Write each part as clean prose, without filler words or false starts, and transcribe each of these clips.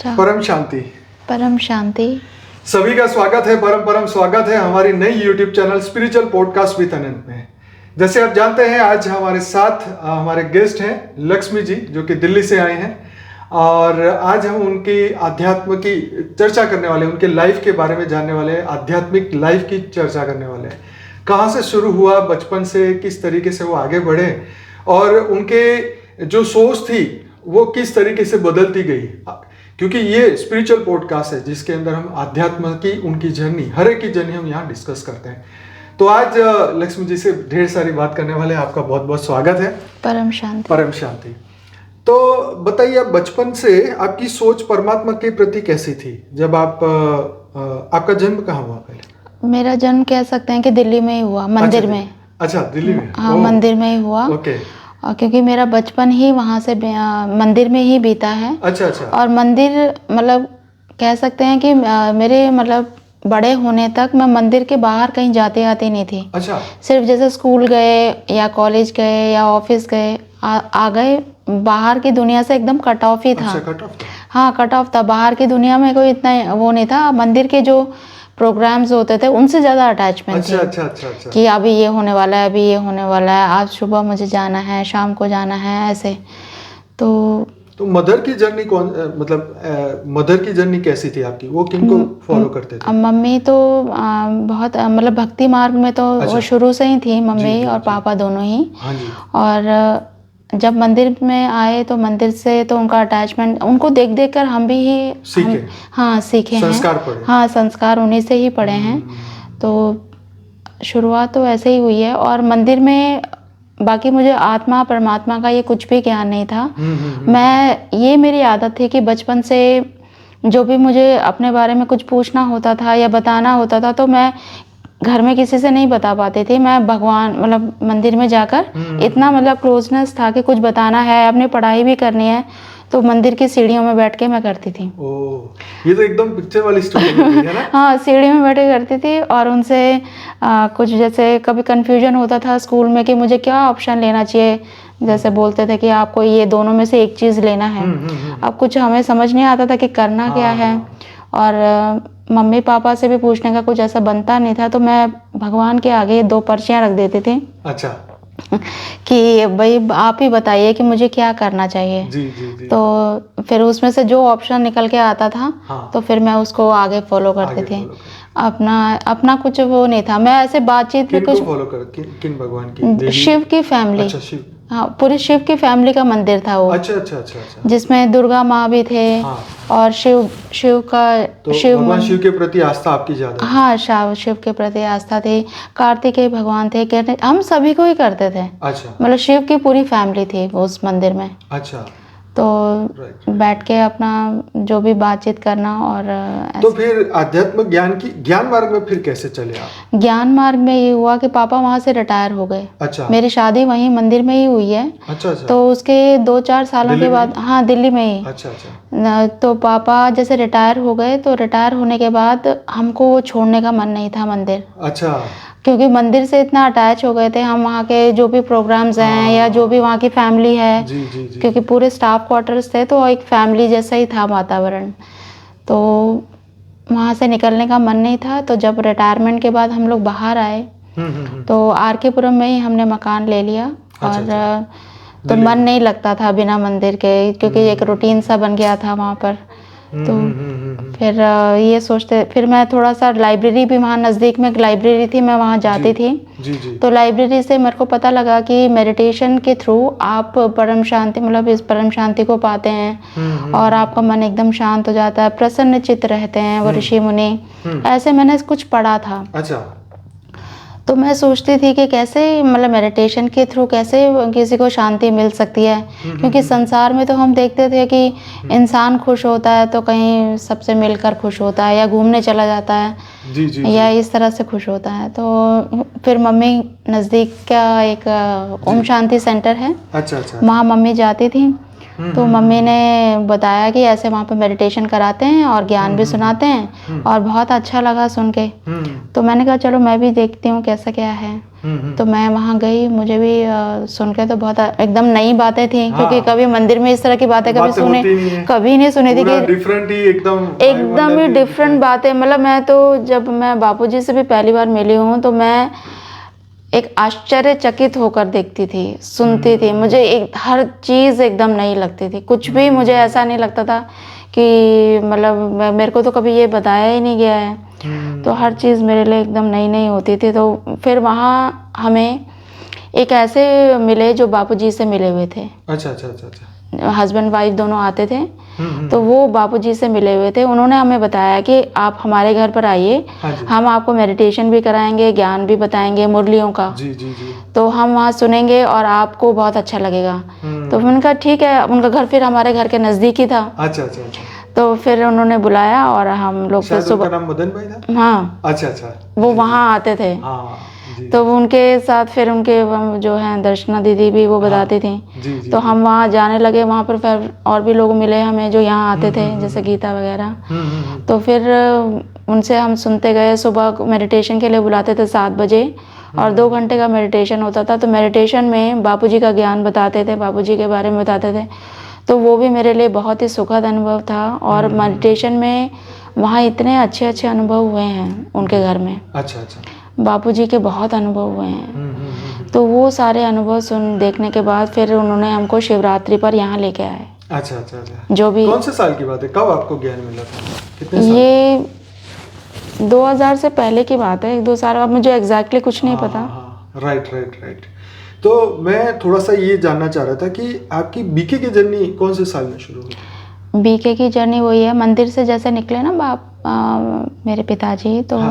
अच्छा। परम शांति। परम शांति। सभी का स्वागत है, परम स्वागत है हमारी नई YouTube channel spiritual podcast with Anant में। जैसे आप जानते हैं, आज हमारे साथ हमारे गेस्ट हैं लक्ष्मी जी, जो कि दिल्ली से आए हैं, और आज हम उनकी आध्यात्म की चर्चा करने वाले हैं, उनके लाइफ के बारे में जानने वाले हैं, आध्यात्मिक लाइफ की चर्चा करने वाले हैं। कहाँ से शुरू हुआ, बचपन से किस तरीके से वो आगे बढ़े और उनके जो सोच थी वो किस तरीके से बदलती गई, क्योंकि ये स्पिरिचुअल पॉडकास्ट है जिसके अंदर हम आध्यात्म की उनकी जर्नी, हर एक की जर्नी हम यहाँ डिस्कस करते हैं। तो आज लक्ष्मी जी से ढेर सारी बात करने वाले हैं। आपका बहुत बहुत स्वागत है। परम शांति। परम शांति। तो बताइए, आप बचपन से आपकी सोच परमात्मा के प्रति कैसी थी? जब आपका जन्म कहाँ हुआ? पहले मेरा जन्म कह सकते हैं कि दिल्ली में ही हुआ, मंदिर में। अच्छा, दिल्ली में? हाँ, मंदिर में ही हुआ। ओके। क्योंकि मेरा बचपन ही वहाँ से मंदिर में ही बीता है। अच्छा अच्छा। और मंदिर मतलब कह सकते हैं कि मेरे मतलब बड़े होने तक मैं मंदिर के बाहर कहीं जाते आते नहीं थी। अच्छा। सिर्फ जैसे स्कूल गए या कॉलेज गए या ऑफिस गए, आ गए, बाहर की दुनिया से एकदम कट ऑफ ही था। अच्छा, कट ऑफ था। हाँ, कट ऑफ था। बाहर की दुनिया में कोई इतना वो नहीं था। मंदिर के जो प्रोग्राम्स होते थे उनसे ज़्यादा अटैचमेंट थी। अच्छा। कि अभी ये होने वाला है, अभी ये होने वाला है, आज सुबह मुझे जाना है, शाम को जाना है, ऐसे। तो मदर की जर्नी मदर की जर्नी कैसी थी आपकी? वो किनको फॉलो करते थे? मम्मी तो बहुत मतलब भक्ति मार्ग में तो अच्छा। वो शुरू से ही थी, मम्मी जी, और पापा दोनों ही। हाँ जी। और जब मंदिर में आए तो मंदिर से तो उनका अटैचमेंट, उनको देख देख कर हम भी सीखे। हाँ, सीखे हैं। संस्कार पढ़े। हाँ, संस्कार उन्हीं से ही पढ़े हैं। तो शुरुआत तो ऐसे ही हुई है। और मंदिर में बाकी मुझे आत्मा परमात्मा का ये कुछ भी ज्ञान नहीं था। ये मेरी आदत थी कि बचपन से जो भी मुझे अपने बारे में कुछ पूछना होता था या बताना होता था तो मैं घर में किसी से नहीं बता पाती थी। मैं भगवान मतलब मंदिर में जाकर इतना मतलब क्लोजनेस था कि कुछ बताना है, अपनी पढ़ाई भी करनी है तो मंदिर की सीढ़ियों में बैठ के मैं करती थी। ओह, ये तो एकदम पिक्चर वाली स्टोरी है ना? हाँ, सीढ़ी में बैठे करती थी। और उनसे कुछ जैसे कभी कंफ्यूजन होता था स्कूल में कि मुझे क्या ऑप्शन लेना चाहिए। जैसे बोलते थे कि आपको ये दोनों में से एक चीज़ लेना है। अब कुछ हमें समझ नहीं आता था कि करना क्या है। और मम्मी पापा से भी पूछने का कुछ ऐसा बनता नहीं था, तो मैं भगवान के आगे 2 पर्चियाँ रख देती थी। अच्छा। कि भाई आप ही बताइए कि मुझे क्या करना चाहिए। जी। तो फिर उसमें से जो ऑप्शन निकल के आता था, हाँ। तो फिर मैं उसको आगे फॉलो करती थी। अपना कुछ वो नहीं था। मैं ऐसे बातचीत में कुछ फॉलो कर किन भगवान की? शिव की फैमिली। अच्छा, शिव। हाँ, पूरी शिव की फैमिली का मंदिर था वो। अच्छा। जिसमें दुर्गा माँ भी थे। हाँ। और शिव भगवान शिव के प्रति आस्था आपकी ज्यादा? हाँ, शिव के प्रति आस्था थी। कार्तिकेय भगवान थे, हम सभी को ही करते थे। अच्छा। मतलब शिव की पूरी फैमिली थी उस मंदिर में। अच्छा। तो बैठ के अपना जो भी बातचीत करना। और तो फिर आध्यात्म ज्ञान मार्ग में फिर कैसे चले आप? ज्ञान मार्ग में ये हुआ कि पापा वहाँ से रिटायर हो गए। अच्छा। मेरी शादी वहीं मंदिर में ही हुई है। अच्छा। तो उसके 2-4 सालों के बाद, हाँ, दिल्ली में ही। अच्छा। तो पापा जैसे रिटायर हो गए, तो रिटायर होने के बाद हमको वो छोड़ने का मन नहीं था मंदिर। अच्छा। क्योंकि मंदिर से इतना अटैच हो गए थे हम, वहाँ के जो भी प्रोग्राम्स हैं या जो भी वहाँ की फैमिली है। जी। क्योंकि पूरे स्टाफ क्वार्टर्स थे तो एक फैमिली जैसा ही था वातावरण। तो वहाँ से निकलने का मन नहीं था। तो जब रिटायरमेंट के बाद हम लोग बाहर आए तो आर के पुरम में ही हमने मकान ले लिया। और तो मन नहीं लगता था बिना मंदिर के, क्योंकि एक रूटीन सा बन गया था वहाँ पर। तो फिर ये सोचते, फिर मैं थोड़ा सा लाइब्रेरी भी, वहाँ नज़दीक में एक लाइब्रेरी थी, मैं वहाँ जाती थी। जी। तो लाइब्रेरी से मेरे को पता लगा कि मेडिटेशन के थ्रू आप परम शांति, मतलब इस परम शांति को पाते हैं। और आपका मन एकदम शांत हो जाता है, प्रसन्न चित्त रहते हैं वो ऋषि मुनि। ऐसे मैंने कुछ पढ़ा था। अच्छा। तो मैं सोचती थी कि कैसे मतलब मेडिटेशन के थ्रू कैसे किसी को शांति मिल सकती है। क्योंकि संसार में तो हम देखते थे कि इंसान खुश होता है तो कहीं सबसे मिलकर खुश होता है, या घूमने चला जाता है। जी। या इस तरह से खुश होता है। तो फिर मम्मी नज़दीक का एक ओम शांति सेंटर है। अच्छा। वहाँ मम्मी जाती थी। तो मम्मी ने बताया कि ऐसे वहाँ पे मेडिटेशन कराते हैं और ज्ञान भी सुनाते हैं, और बहुत अच्छा लगा सुन के। तो मैंने कहा चलो मैं भी देखती हूँ कैसा क्या है। तो मैं वहाँ गई, मुझे भी सुन के तो बहुत एकदम नई बातें थी, क्योंकि कभी मंदिर में इस तरह की बातें कभी नहीं सुनी थी कि डिफरेंट ही एकदम ही डिफरेंट बातें। मतलब मैं तो जब मैं बापूजी से भी पहली बार मिली हूँ तो मैं एक आश्चर्यचकित होकर देखती थी, सुनती थी। मुझे हर चीज़ एकदम नई लगती थी, कुछ भी मुझे ऐसा नहीं लगता था कि मतलब मेरे को तो कभी ये बताया ही नहीं गया है। तो हर चीज़ मेरे लिए एकदम नई नई होती थी। तो फिर वहाँ हमें एक ऐसे मिले जो बापूजी से मिले हुए थे। अच्छा। हस्बैंड वाइफ दोनों आते थे। तो वो बापूजी से मिले हुए थे। उन्होंने हमें बताया कि आप हमारे घर पर आइए, हम आपको मेडिटेशन भी कराएंगे, ज्ञान भी बताएंगे मुरलियों का। जी। तो हम वहाँ सुनेंगे और आपको बहुत अच्छा लगेगा। तो मैंने कहा ठीक है। उनका घर फिर हमारे घर के नज़दीक ही था। अच्छा। तो फिर उन्होंने बुलाया और हम लोग फिर सुबह। उनका नाम मदन भाई था? हाँ। अच्छा। वो वहाँ आते थे। तो उनके साथ फिर उनके जो हैं दर्शना दीदी भी वो बताती थी। तो हम वहाँ जाने लगे। वहाँ पर फिर और भी लोग मिले हमें जो यहाँ आते थे, जैसे गीता वगैरह। तो फिर उनसे हम सुनते गए। सुबह मेडिटेशन के लिए बुलाते थे 7 बजे, और 2 घंटे का मेडिटेशन होता था। तो मेडिटेशन में बापूजी का ज्ञान बताते थे, बापूजी के बारे में बताते थे। तो वो भी मेरे लिए बहुत ही सुखद अनुभव था। और मेडिटेशन में वहाँ इतने अच्छे अच्छे अनुभव हुए हैं उनके घर में। अच्छा। बापूजी के बहुत अनुभव हुए हैं। तो वो सारे अनुभव देखने के बाद फिर उन्होंने हमको शिवरात्रि पर यहाँ लेके आए। अच्छा। जो भी कौन से साल की बात है, कब आपको ज्ञान मिला था, कितने साल? ये 2000 से पहले की बात है, 1-2 साल। अब मुझे एग्जैक्टली कुछ नहीं पता। राइट। तो मैं थोड़ा सा ये जानना चाह रहा था कि आपकी बीके की जर्नी कौन से साल में शुरू हुई? बीके की जर्नी वही है, मंदिर से जैसे निकले ना मेरे पिताजी, तो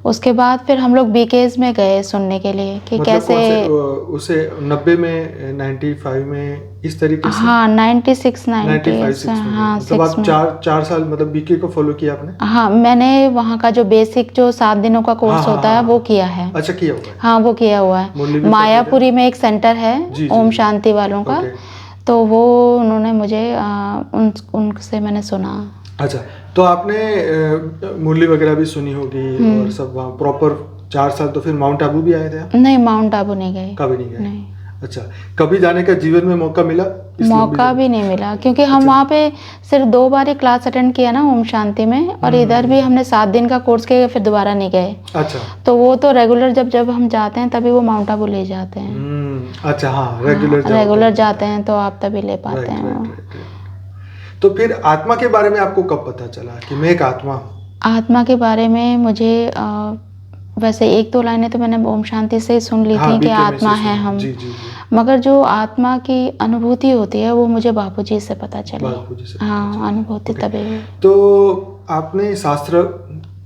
उसके बाद फिर हम लोग बीकेज में गए सुनने के लिए कि मतलब कैसे उसे 90 में 95 में इस तरीके से। हाँ 96 हाँ, मतलब आप 4 साल मतलब बीके को फॉलो किया आपने? हाँ, मैंने वहाँ का जो बेसिक जो 7 दिनों का कोर्स होता है वो किया है। अच्छा, किया हुआ है? हाँ, वो किया हुआ है। मायापुरी में एक सेंटर है ओम शांति वालों का। तो वो उन्होंने मुझे उनसे मैंने सुना। अच्छा, तो आपने मुरली वगैरह भी सुनी होगी और सब वहाँ प्रॉपर 4 साल। तो फिर माउंट आबू भी आए थे आप? नहीं, माउंट आबू नहीं गए। कभी नहीं गए? नहीं। अच्छा, कभी जाने का जीवन में मौका मिला? मौका भी नहीं मिला, क्योंकि हम वहाँ पे सिर्फ 2 बार ही क्लास अटेंड किया ना ओम शांति में, और इधर भी हमने 7 दिन का कोर्स किया, फिर दोबारा नहीं गए। अच्छा। तो वो तो रेगुलर जब हम जाते हैं तभी वो माउंट आबू ले जाते हैं। अच्छा, हाँ, रेगुलर जाते हैं तो आप तभी ले पाते हैं। तो फिर आत्मा के बारे में आपको कब पता चला कि मैं एक आत्मा हूँ? आत्मा के बारे में मुझे वैसे 1-2 लाइनें तो मैंने ओम शांति से सुन ली थी कि आत्मा है हम। जी। मगर जो आत्मा की अनुभूति होती है वो मुझे बापूजी से पता चली। हाँ, अनुभूति तभी हुई। तो आपने शास्त्र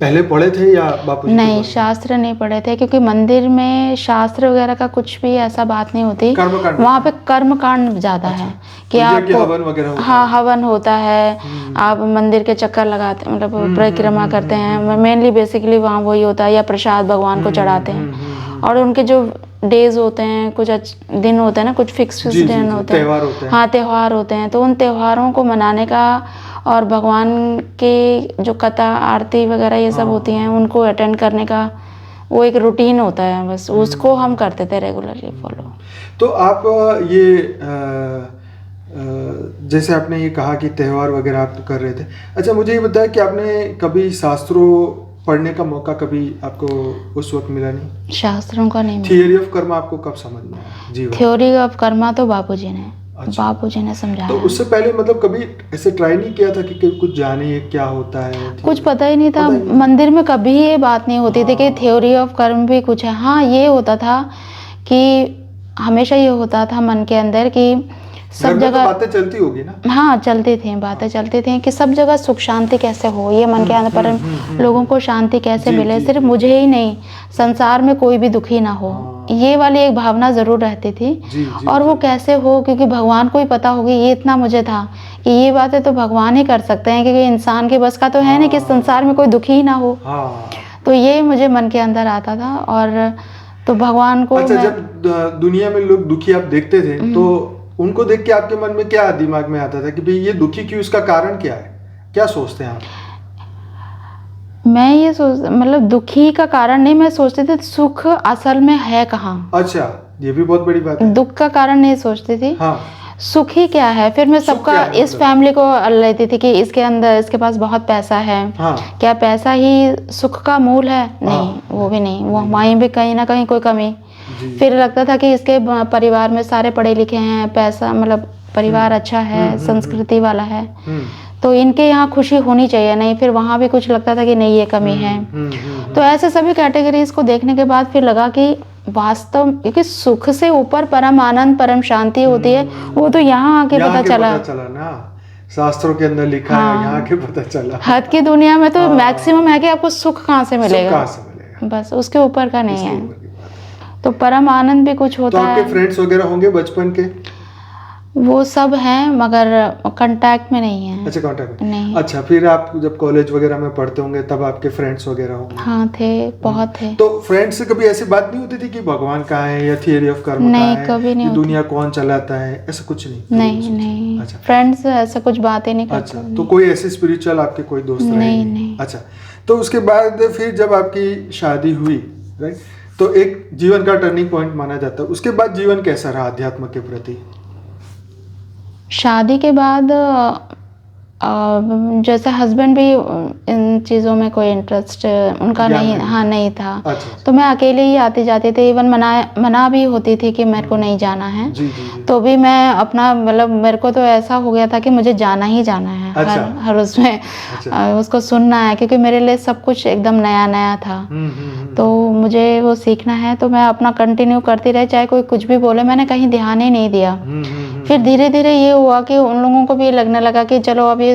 पहले पढ़े थे या बापूजी? नहीं, शास्त्र नहीं पढ़े थे, क्योंकि मंदिर में शास्त्र वगैरह का कुछ भी ऐसा बात नहीं होती। वहाँ पे कर्म कांड ज्यादा है कि आप हवन वगैरह। हाँ, हवन होता है। आप मंदिर के चक्कर लगाते, मतलब परिक्रमा करते हैं। मेनली बेसिकली वहाँ वही होता है, या प्रसाद भगवान को चढ़ाते हैं। और उनके जो डेज होते हैं, कुछ दिन होते हैं ना, कुछ फिक्स दिन होते हैं। हाँ, त्योहार होते हैं। तो उन त्योहारों को मनाने का और भगवान के जो कथा आरती वगैरह ये सब होती हैं उनको अटेंड करने का वो एक रूटीन होता है, बस उसको हम करते थे रेगुलरली फॉलो। तो आप ये जैसे आपने ये कहा कि त्योहार वगैरह आप कर रहे थे। अच्छा, मुझे ये बताया कि आपने कभी शास्त्रों पढ़ने का मौका कभी आपको उस वक्त मिला? नहीं, शास्त्रों का नहीं। थियरी ऑफ कर्मा आपको कब समझ में आया? जी, थ्योरी ऑफ कर्मा तो बापूजी ने बापूजी ने समझाया। तो उससे पहले मतलब कभी ऐसे ट्राई नहीं किया था कि कुछ जाने क्या होता है? कुछ पता ही नहीं था। मंदिर में कभी ये बात नहीं होती थी कि थ्योरी ऑफ कर्म भी कुछ है। हाँ, ये होता था कि हमेशा ये होता था मन के अंदर कि सब जगह बातें चलती होगी ना। हाँ, चलती थी, बातें चलती थी कि सब जगह सुख शांति कैसे हो, ये मन के अंदर पर लोगों को शांति कैसे मिले। सिर्फ मुझे ही नहीं, संसार में कोई भी दुखी ना हो, ये वाली एक भावना जरूर रहती थी। और वो कैसे हो, क्योंकि भगवान को ही पता होगी। ये इतना मुझे था कि ये बातें तो भगवान ही कर सकते हैं, क्योंकि इंसान के बस का तो है नहीं कि संसार में कोई दुखी ही ना हो। तो ये मुझे मन के अंदर आता था। और तो भगवान को अच्छा, जब दुनिया में लोग दुखी आप देखते थे तो उनको देख के आपके मन में क्या दिमाग में आता था कि भाई ये दुखी क्यों, इसका कारण क्या है, क्या सोचते हैं आप? मैं ये सोच मतलब दुखी का कारण नहीं, मैं सोचती थी सुख असल में है कहाँ। अच्छा, ये भी बहुत बड़ी बात है। दुख का कारण नहीं सोचती थी, हाँ, सुख ही क्या है। फिर मैं सुख सबका क्या है इस मतलब? फैमिली को लेती थी कि इसके अंदर इसके पास बहुत पैसा है, हाँ, क्या पैसा ही सुख का मूल है? नहीं, हाँ, वो भी नहीं, वो नहीं। वहीं भी कहीं ना कहीं कोई कमी। जी। फिर लगता था कि इसके परिवार में सारे पढ़े लिखे हैं, पैसा मतलब परिवार अच्छा है, संस्कृति वाला है, तो इनके यहाँ खुशी होनी चाहिए। नहीं, फिर वहाँ भी कुछ लगता था कि नहीं ये कमी है। तो ऐसे सभी कैटेगरीज को देखने के बाद फिर लगा कि वास्तव क्योंकि सुख से ऊपर परम आनंद परम शांति होती है, वो तो यहाँ आके पता चला ना, शास्त्रों के अंदर लिखा है, हाँ। यहाँ के पता चला। हद की दुनिया में तो हाँ। मैक्सिमम है कि आपको सुख कहाँ से मिलेगा, कहाँ से मिलेगा, बस उसके ऊपर का नहीं इसके है। ऊपर की बात है। तो परम आनंद भी कुछ तो होता आपके है। फ्रेंड्स वगैरह होंगे बचपन के? वो सब हैं मगर कांटेक्ट में नहीं है। अच्छा, कांटेक्ट में नहीं। अच्छा, फिर आप जब कॉलेज वगैरह में पढ़ते होंगे तब आपके फ्रेंड्स वगैरह होंगे? हाँ थे, बहुत थे। तो फ्रेंड्स से कभी ऐसी बात नहीं होती थी कि भगवान कहाँ है या थियरी ऑफ कर्म नहीं, कहाँ है, कभी नहीं ये होती। दुनिया कौन चलाता है, ऐसा कुछ नहीं? नहीं नहीं, अच्छा, फ्रेंड्स ऐसा कुछ बात ही नहीं करते। अच्छा, तो कोई ऐसे स्पिरिचुअल आपके कोई दोस्त रहे नहीं, नहीं। अच्छा, तो उसके बाद फिर जब आपकी शादी हुई, राइट, तो एक जीवन का टर्निंग पॉइंट माना जाता है। उसके बाद जीवन कैसा रहा अध्यात्म के प्रति? शादी के बाद जैसे हस्बैंड भी इन चीज़ों में कोई इंटरेस्ट उनका नहीं, हाँ नहीं था। अच्छा। तो मैं अकेले ही आती जाती थी, इवन मना भी होती थी कि मेरे को नहीं जाना है। जी, जी, जी। तो भी मैं अपना मतलब मेरे को तो ऐसा हो गया था कि मुझे जाना ही जाना है। अच्छा। हर उसमें अच्छा। उसको सुनना है, क्योंकि मेरे लिए सब कुछ एकदम नया नया था। तो मुझे वो सीखना है, तो मैं अपना कंटिन्यू करती रही, चाहे कोई कुछ भी बोले, मैंने कहीं ध्यान ही नहीं दिया। फिर धीरे धीरे ये हुआ कि उन लोगों को भी लगने लगा कि चलो अब ये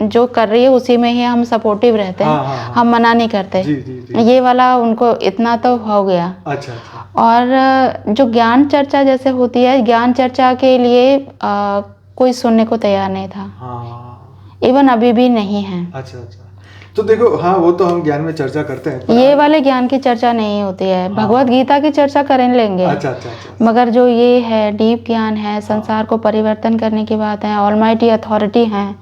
जो कर रही है उसी में ही हम सपोर्टिव रहते हैं। हाँ। हम मना नहीं करते। जी, जी, जी। ये वाला उनको इतना तो हो गया। अच्छा। और जो ज्ञान चर्चा जैसे होती है, ज्ञान चर्चा के लिए कोई सुनने को तैयार नहीं था। हाँ। इवन अभी भी नहीं है। अच्छा। तो देखो, हाँ, वो तो हम ज्ञान में चर्चा करते हैं, ये वाले ज्ञान की चर्चा नहीं होती है। हाँ। भगवत गीता की चर्चा करें लेंगे। अच्छा। मगर जो ये है डीप ज्ञान है, संसार को परिवर्तन करने की बात है, ऑलमाइटी अथॉरिटी है,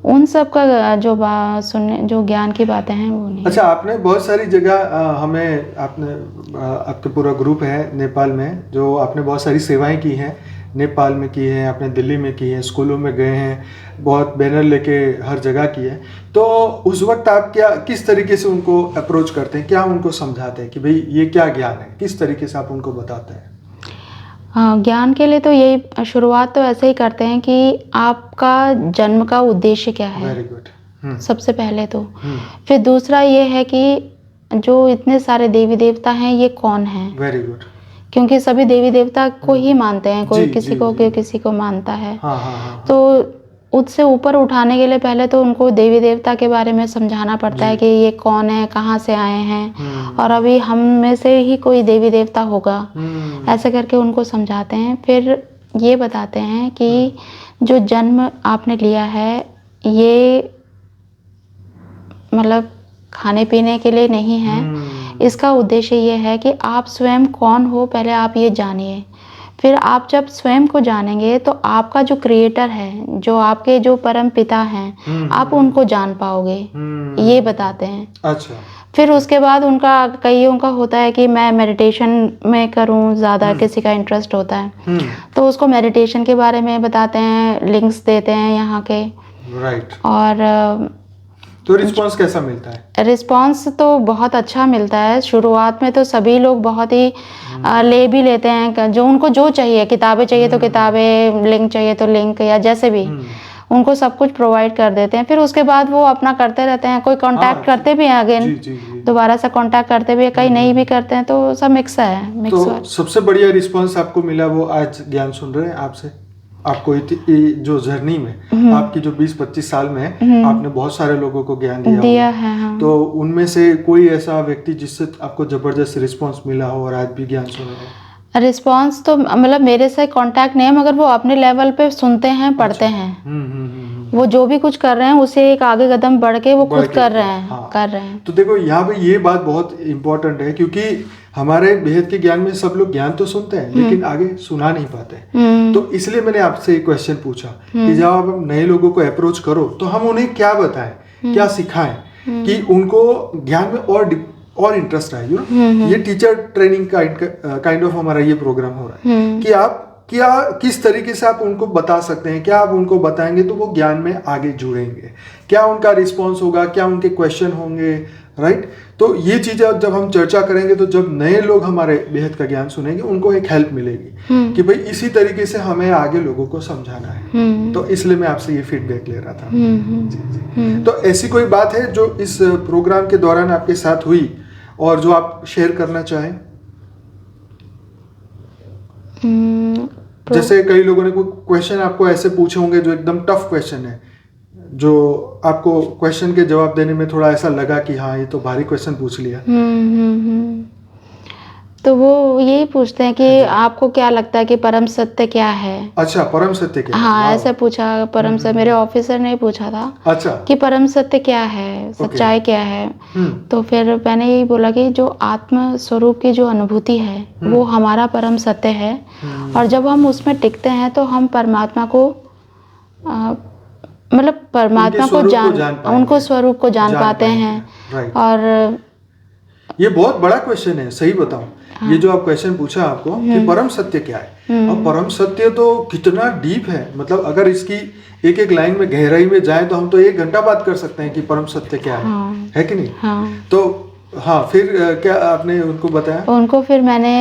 उन सब का जो सुनने जो ज्ञान की बातें हैं वो नहीं। अच्छा, आपने बहुत सारी जगह हमें आपके पूरा ग्रुप है नेपाल में, जो आपने बहुत सारी सेवाएं की हैं, नेपाल में की है, आपने दिल्ली में की है, स्कूलों में गए हैं, बहुत बैनर लेके हर जगह की है। तो उस वक्त आप किस तरीके से उनको अप्रोच करते हैं, क्या उनको समझाते हैं कि भाई ये क्या ज्ञान है, किस तरीके से आप उनको बताते हैं? हाँ, ज्ञान के लिए तो यही शुरुआत तो ऐसे ही करते हैं कि आपका जन्म का उद्देश्य क्या है। Very good. सबसे पहले तो फिर दूसरा ये है कि जो इतने सारे देवी देवता हैं ये कौन है। Very good. क्योंकि सभी देवी देवता को ही मानते हैं, कोई जी, किसी जी, को जी। किसी को मानता है। हाँ। तो उससे ऊपर उठाने के लिए पहले तो उनको देवी देवता के बारे में समझाना पड़ता है कि ये कौन है, कहाँ से आए हैं, और अभी हम में से ही कोई देवी देवता होगा। ऐसे करके उनको समझाते हैं। फिर ये बताते हैं कि जो जन्म आपने लिया है ये मतलब खाने पीने के लिए नहीं है। इसका उद्देश्य ये है कि आप स्वयं कौन हो, पहले आप ये जानिए। फिर आप जब स्वयं को जानेंगे तो आपका जो क्रिएटर है, जो आपके जो परम पिता हैं, आप उनको जान पाओगे। ये बताते हैं। अच्छा। फिर उसके बाद उनका कईयों का होता है कि मैं मेडिटेशन में करूं, ज़्यादा किसी का इंटरेस्ट होता है तो उसको मेडिटेशन के बारे में बताते हैं, लिंक्स देते हैं यहाँ के। राइट। और तो रिस्पांस कैसा मिलता है? रिस्पांस तो बहुत अच्छा मिलता है। शुरुआत में तो सभी लोग बहुत ही ले भी लेते हैं, जो उनको जो चाहिए, किताबें चाहिए तो किताबें, लिंक चाहिए तो लिंक, या जैसे भी उनको सब कुछ प्रोवाइड कर देते हैं। फिर उसके बाद वो अपना करते रहते हैं। कोई कांटेक्ट करते भी हैं अगेन, दोबारा से कांटेक्ट करते भी हैं, कई नहीं भी करते हैं। तो सब मिक्स है। तो सबसे बढ़िया रिस्पांस आपको मिला वो आज ज्ञान सुन रहे हैं आपसे? आपको जो जर्नी में आपकी जो 20-25 साल में आपने बहुत सारे लोगों को ज्ञान दिया है। हाँ। तो उनमें से कोई ऐसा व्यक्ति जिससे आपको जबरदस्त रिस्पांस मिला हो और आज भी ज्ञान सुन रहे हैं? रिस्पांस तो मतलब मेरे से कांटेक्ट नहीं है, मगर वो अपने लेवल पे सुनते हैं, पढ़ते हैं। वो जो भी कुछ कर रहे हैं उसे एक आगे कदम बढ़ के वो बढ़ खुद के, कर रहे हैं हाँ। कर रहे हैं। तो देखो यहाँ पे ये बात बहुत इम्पोर्टेंट है, क्योंकि हमारे बेहद के ज्ञान में सब लोग ज्ञान तो सुनते हैं लेकिन आगे सुना नहीं पाते। तो इसलिए मैंने आपसे एक क्वेश्चन पूछा कि जब आप नए लोगों को अप्रोच करो तो हम उन्हें क्या बताएं, क्या सिखाएं कि उनको ज्ञान में और इंटरेस्ट आए। ये टीचर ट्रेनिंग काइंड ऑफ हमारा ये प्रोग्राम हो रहा है कि आप क्या किस तरीके से आप उनको बता सकते हैं, क्या आप उनको बताएंगे तो वो ज्ञान में आगे जुड़ेंगे, क्या उनका रिस्पॉन्स होगा, क्या उनके क्वेश्चन होंगे, राइट। तो ये चीजें जब हम चर्चा करेंगे तो जब नए लोग हमारे बेहद का ज्ञान सुनेंगे उनको एक हेल्प मिलेगी कि भाई इसी तरीके से हमें आगे लोगों को समझाना है। तो इसलिए मैं आपसे ये फीडबैक ले रहा था। जी जी। तो ऐसी कोई बात है जो इस प्रोग्राम के दौरान आपके साथ हुई और जो आप शेयर करना चाहें? जैसे कई लोगों ने कोई क्वेश्चन आपको ऐसे पूछे होंगे जो एकदम टफ क्वेश्चन है, जो आपको क्वेश्चन के जवाब देने में थोड़ा ऐसा लगा कि हाँ ये तो भारी क्वेश्चन पूछ लिया। तो वो यही पूछते हैं कि आपको क्या लगता है कि परम सत्य क्या है? अच्छा, परम सत्य क्या है? हाँ, ऐसे पूछा परम सत्य, मेरे ऑफिसर ने पूछा था। अच्छा, कि परम सत्य क्या है, सच्चाई क्या है? तो फिर मैंने यही बोला कि जो आत्म स्वरूप की जो अनुभूति है वो हमारा परम सत्य है, और जब हम उसमें टिकते हैं तो हम परमात्मा को मतलब परमात्मा को उनको स्वरूप को जान पाते हैं। और ये बहुत बड़ा क्वेश्चन है, सही बताऊं। हाँ। ये जो आप क्वेश्चन पूछा आपको कि परम सत्य क्या है, और परम सत्य तो कितना डीप है, मतलब अगर इसकी एक एक लाइन में गहराई में जाए तो हम तो 1 घंटा बात कर सकते हैं कि परम सत्य क्या है कि नहीं? हाँ। तो हाँ, फिर क्या आपने उनको बताया? उनको फिर मैंने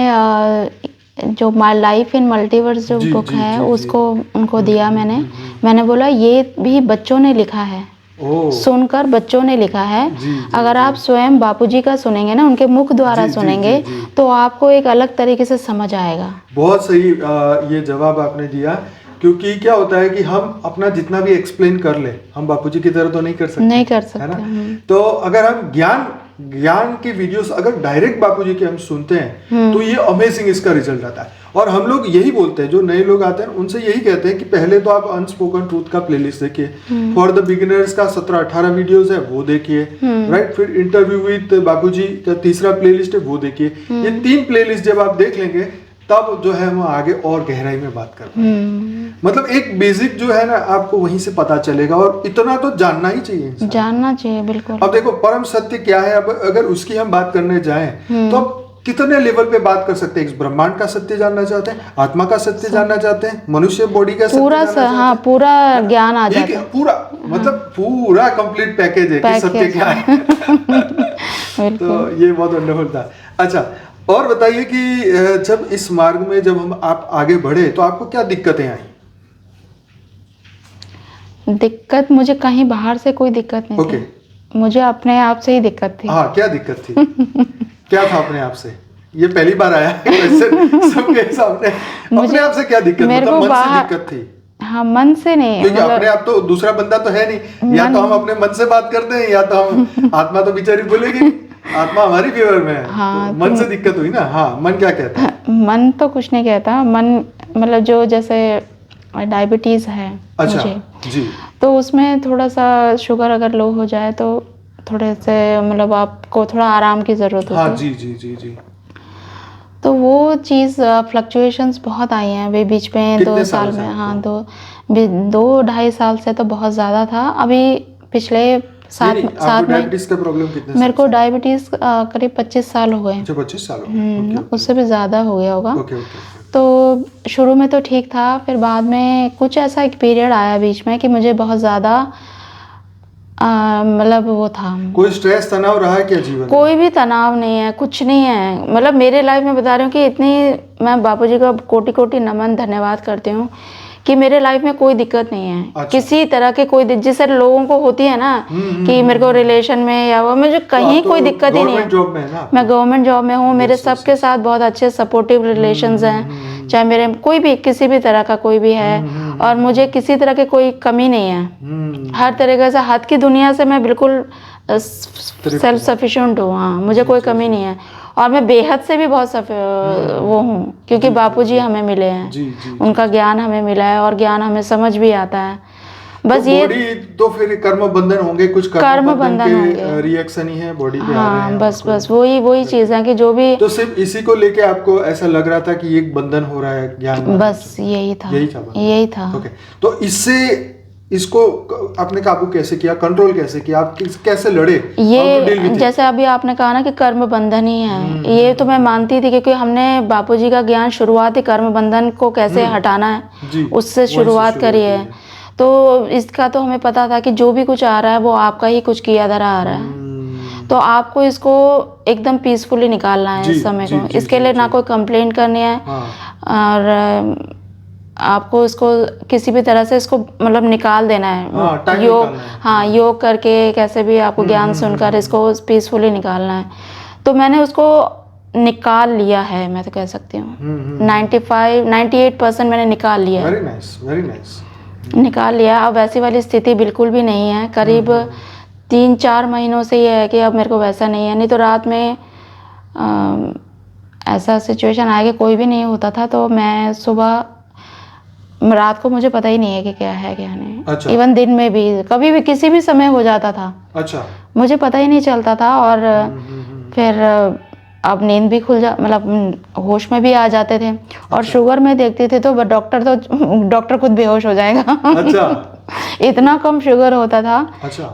जो माय लाइफ इन मल्टीवर्स जो बुक है उसको उनको दिया। मैंने बोला ये भी बच्चों ने लिखा है, सुनकर बच्चों ने लिखा है। अगर आप स्वयं बापूजी का सुनेंगे ना, उनके मुख द्वारा सुनेंगे तो आपको एक अलग तरीके से समझ आएगा। बहुत सही ये जवाब आपने दिया, क्योंकि क्या होता है कि हम अपना जितना भी एक्सप्लेन कर ले, हम बापूजी की तरह तो नहीं कर सकते, है ना? तो अगर हम ज्ञान की वीडियोस अगर डायरेक्ट बापूजी के हम सुनते हैं तो ये अमेजिंग इसका रिजल्ट आता है। और हम लोग यही बोलते हैं, जो नए लोग आते हैं उनसे यही कहते हैं कि पहले तो आप अनस्पोकन ट्रूथ का प्लेलिस्ट देखिए, फॉर द बिगिनर्स का 17-18 वीडियोस है वो देखिए, राइट। फिर इंटरव्यू विद बापूजी का तीसरा प्लेलिस्ट है वो देखिए। ये 3 प्लेलिस्ट जब आप देख लेंगे तब जो है हम आगे और गहराई में बात कर पाएंगे। मतलब एक बेसिक जो है ना आपको वहीं से पता चलेगा, और इतना तो जानना ही चाहिए, जानना चाहिए, बिल्कुल। अब देखो परम सत्य क्या है, अब अगर उसकी हम बात करने जाएं तो अब कितने लेवल पे बात कर सकते हैं? इस ब्रह्मांड का सत्य जानना चाहते हैं, आत्मा का सत्य जानना चाहते हैं, मनुष्य बॉडी का सत्य पूरा पूरा ज्ञान आ जाता है, पूरा मतलब पूरा कंप्लीट पैकेज है कि सत्य क्या है। तो ये बहुत वंडरफुल था। अच्छा, और बताइए कि जब इस मार्ग में जब आप आगे बढ़े तो आपको क्या दिक्कतें आई? दिक्कत मुझे कहीं बाहर से कोई दिक्कत नहीं थी, मुझे अपने आप से ही दिक्कत थी। हाँ, क्या दिक्कत थी? क्या था अपने आप से? ये पहली बार आया है क्वेश्चन सबके सामने। अपने आप से क्या दिक्कत? मतलब मन से दिक्कत थी? हाँ, मन से नहीं, क्योंकि अपने आप तो दूसरा बंदा तो है नहीं, या तो हम अपने मन से बात करते हैं या तो हम आत्मा तो बेचारी बोलेगी, आत्मा हमारी फेवर में है। हाँ, तो मन से दिक्कत हुई ना। हाँ, मन क्या कहता है? मन तो कुछ नहीं कहता, मन मतलब जो जैसे डायबिटीज है। अच्छा, मुझे जी। तो उसमें थोड़ा सा शुगर अगर लो हो जाए तो थोड़े से मतलब आपको थोड़ा आराम की जरूरत होती है। हाँ, जी जी जी जी। तो वो चीज़ फ्लक्चुएशंस बहुत आई हैं अभी बीच में 2 साल में। हाँ, 2-2.5 साल से तो बहुत ज़्यादा था। अभी पिछले 7 में का प्रॉब्लम कितने? मेरे को डायबिटीज़ करीब 25 साल हो गए। 25 साल हो गए? उससे भी ज़्यादा हो गया होगा। तो शुरू में तो ठीक था, फिर बाद में कुछ ऐसा एक पीरियड आया बीच में कि मुझे बहुत ज़्यादा मतलब वो था। कोई स्ट्रेस तनाव रहा है क्या जीवन में? कोई भी तनाव नहीं है, कुछ नहीं है। मतलब मेरे लाइफ में बता रही हूँ कि इतनी मैं बापूजी का कोटि-कोटि नमन धन्यवाद करती हूँ कि मेरे लाइफ में कोई दिक्कत नहीं है। अच्छा। किसी तरह के कोई जिससे लोगों को होती है ना कि मेरे को रिलेशन में या वो मुझे कहीं कोई दिक्कत ही नहीं है। मैं गवर्नमेंट जॉब में हूँ, मेरे सबके साथ बहुत अच्छे सपोर्टिव रिलेशंस हैं, चाहे मेरे कोई भी किसी भी तरह का कोई भी है, और मुझे किसी तरह की कोई कमी नहीं है। हर तरीके से हाथ की दुनिया से मैं बिल्कुल सेल्फ सफिशिएंट हूँ। हाँ, मुझे कोई कमी नहीं है, और मैं बेहद से भी बहुत वो हूँ क्योंकि बापूजी हमें मिले हैं। उनका ज्ञान हमें मिला है और ज्ञान हमें समझ भी आता है। बस तो ये बॉडी तो फिर कर्म बंधन होंगे, कुछ कर्म बंधन के होंगे। रिएक्शन ही है बॉडी पे आ रहे हाँ हैं बस आपको। बस वही चीज़ है कि जो भी, तो सिर्फ इसी को लेके आपको ऐसा लग रहा था कि एक बंधन हो रहा है ज्ञान, बस यही था, यही था बंधन। यही था। ओके, तो इसको आपने काबू कैसे किया, कंट्रोल कैसे किया, आप कैसे लड़े? ये जैसे अभी आपने कहा ना कि कर्म बंधन ही है, ये तो मैं मानती थी क्योंकि हमने बापूजी का ज्ञान शुरुआत ही कर्म बंधन को कैसे हटाना है उससे शुरुआत करी है। तो इसका तो हमें पता था कि जो भी कुछ आ रहा है वो आपका ही कुछ किया धरा आ रहा है, तो आपको इसको एकदम पीसफुली निकालना है इस समय को। इसके लिए ना कोई कंप्लेंट करनी है और आपको इसको किसी भी तरह से इसको मतलब निकाल देना है। योग, हाँ योग करके कैसे भी आपको ज्ञान सुनकर इसको पीसफुली निकालना है। तो मैंने उसको निकाल लिया है, मैं तो कह सकती हूँ 98% मैंने निकाल लिया है। Very nice, very nice. निकाल लिया। अब वैसी वाली स्थिति बिल्कुल भी नहीं है। करीब 3-4 महीनों से ये है कि अब मेरे को वैसा नहीं है। नहीं तो रात में ऐसा सिचुएशन आया कि कोई भी नहीं होता था, तो मैं सुबह रात को मुझे पता ही नहीं है कि क्या है क्या नहीं। अच्छा। इवन दिन में भी कभी भी किसी भी समय हो जाता था। अच्छा। मुझे पता ही नहीं चलता था। और फिर अब नींद भी खुल जा, मतलब होश में भी आ जाते थे। और शुगर में देखते थे तो डॉक्टर खुद बेहोश हो जाएगा। अच्छा। इतना कम शुगर होता था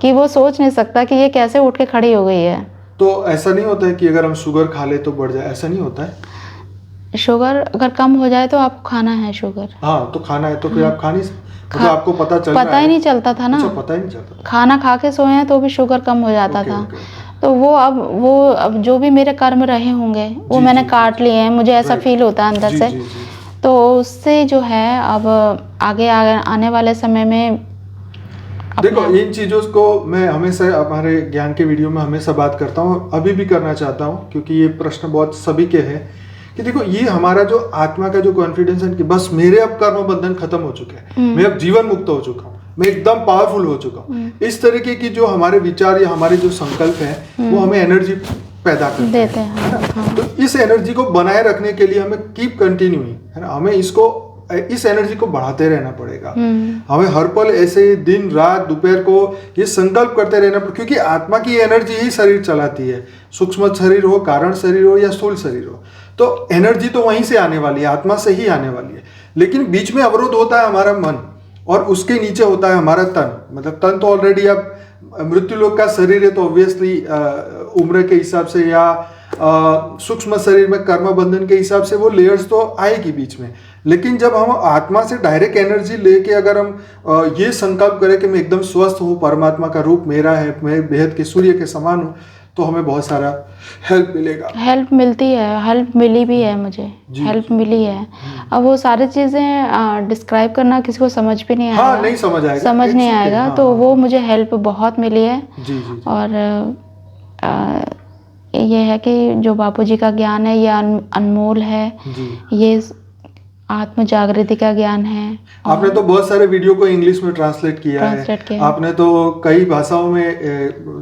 कि वो सोच नहीं सकता कि ये कैसे उठ के खड़ी हो गई है। तो ऐसा नहीं होता है कि अगर हम शुगर खा ले तो बढ़ जाए, ऐसा नहीं होता है? शुगर अगर कम हो जाए तो आपको खाना है शुगर। हाँ, तो खाना है तो फिर आप खा नहीं तो आपको पता चल रहा है? पता ही नहीं चलता था ना। अच्छा, पता ही नहीं चलता। खाना खा के सोए हैं तो भी शुगर कम हो जाता था। तो वो अब जो भी मेरे कर्म रहे होंगे वो मैंने काट लिए हैं, मुझे ऐसा फील होता है अंदर से। तो उससे जो है अब आगे आने वाले समय में देखो, इन चीज़ों को मैं हमेशा हमारे ज्ञान के वीडियो में हमेशा बात करता हूँ, अभी भी करना चाहता हूँ, क्योंकि ये प्रश्न बहुत सभी के हैं कि देखो, ये हमारा जो आत्मा का जो कॉन्फिडेंस है कि बस मेरे अब कर्म बंधन खत्म हो चुके हैं, मैं अब जीवन मुक्त हो चुका हूँ, मैं एकदम पावरफुल हो चुका हूँ, इस तरीके की जो हमारे विचार या हमारे जो संकल्प है वो हमें एनर्जी पैदा करते हैं। तो इस एनर्जी को बनाए रखने के लिए हमें कीप कंटिन्यूइंग, है ना, हमें इस एनर्जी को बढ़ाते रहना पड़ेगा। हमें हर पल ऐसे दिन रात दोपहर को ये संकल्प करते रहना पड़ेगा, क्योंकि आत्मा की एनर्जी ही शरीर चलाती है, सूक्ष्म शरीर हो, कारण शरीर हो या स्थूल शरीर हो, तो एनर्जी तो वहीं से आने वाली है, आत्मा से ही आने वाली है। लेकिन बीच में अवरोध होता है हमारा मन, और उसके नीचे होता है हमारा तन। मतलब तन तो ऑलरेडी अब मृत्यु लोक का शरीर है, तो ऑब्वियसली उम्र के हिसाब से या सूक्ष्म शरीर में कर्म बंधन के हिसाब से वो लेयर्स तो आएगी बीच में। लेकिन जब हम आत्मा से डायरेक्ट एनर्जी लेके अगर हम ये संकल्प करें कि मैं एकदम स्वस्थ हूँ, परमात्मा का रूप मेरा है, मैं बेहद के सूर्य के समान हूँ, तो हमें बहुत सारा हेल्प मिलेगा। हेल्प मिलती है, हेल्प मिली भी है मुझे, हेल्प मिली है। अब वो सारी चीज़ें डिस्क्राइब करना किसी को समझ भी नहीं आएगा। हाँ, नहीं समझ आएगा, समझ नहीं आएगा। तो वो मुझे हेल्प बहुत मिली है। और ये है कि जो बापूजी का ज्ञान है ये अनमोल है, ये आत्म जागृति का ज्ञान है। आपने तो बहुत सारे वीडियो को इंग्लिश में ट्रांसलेट किया है। आपने तो कई भाषाओं में,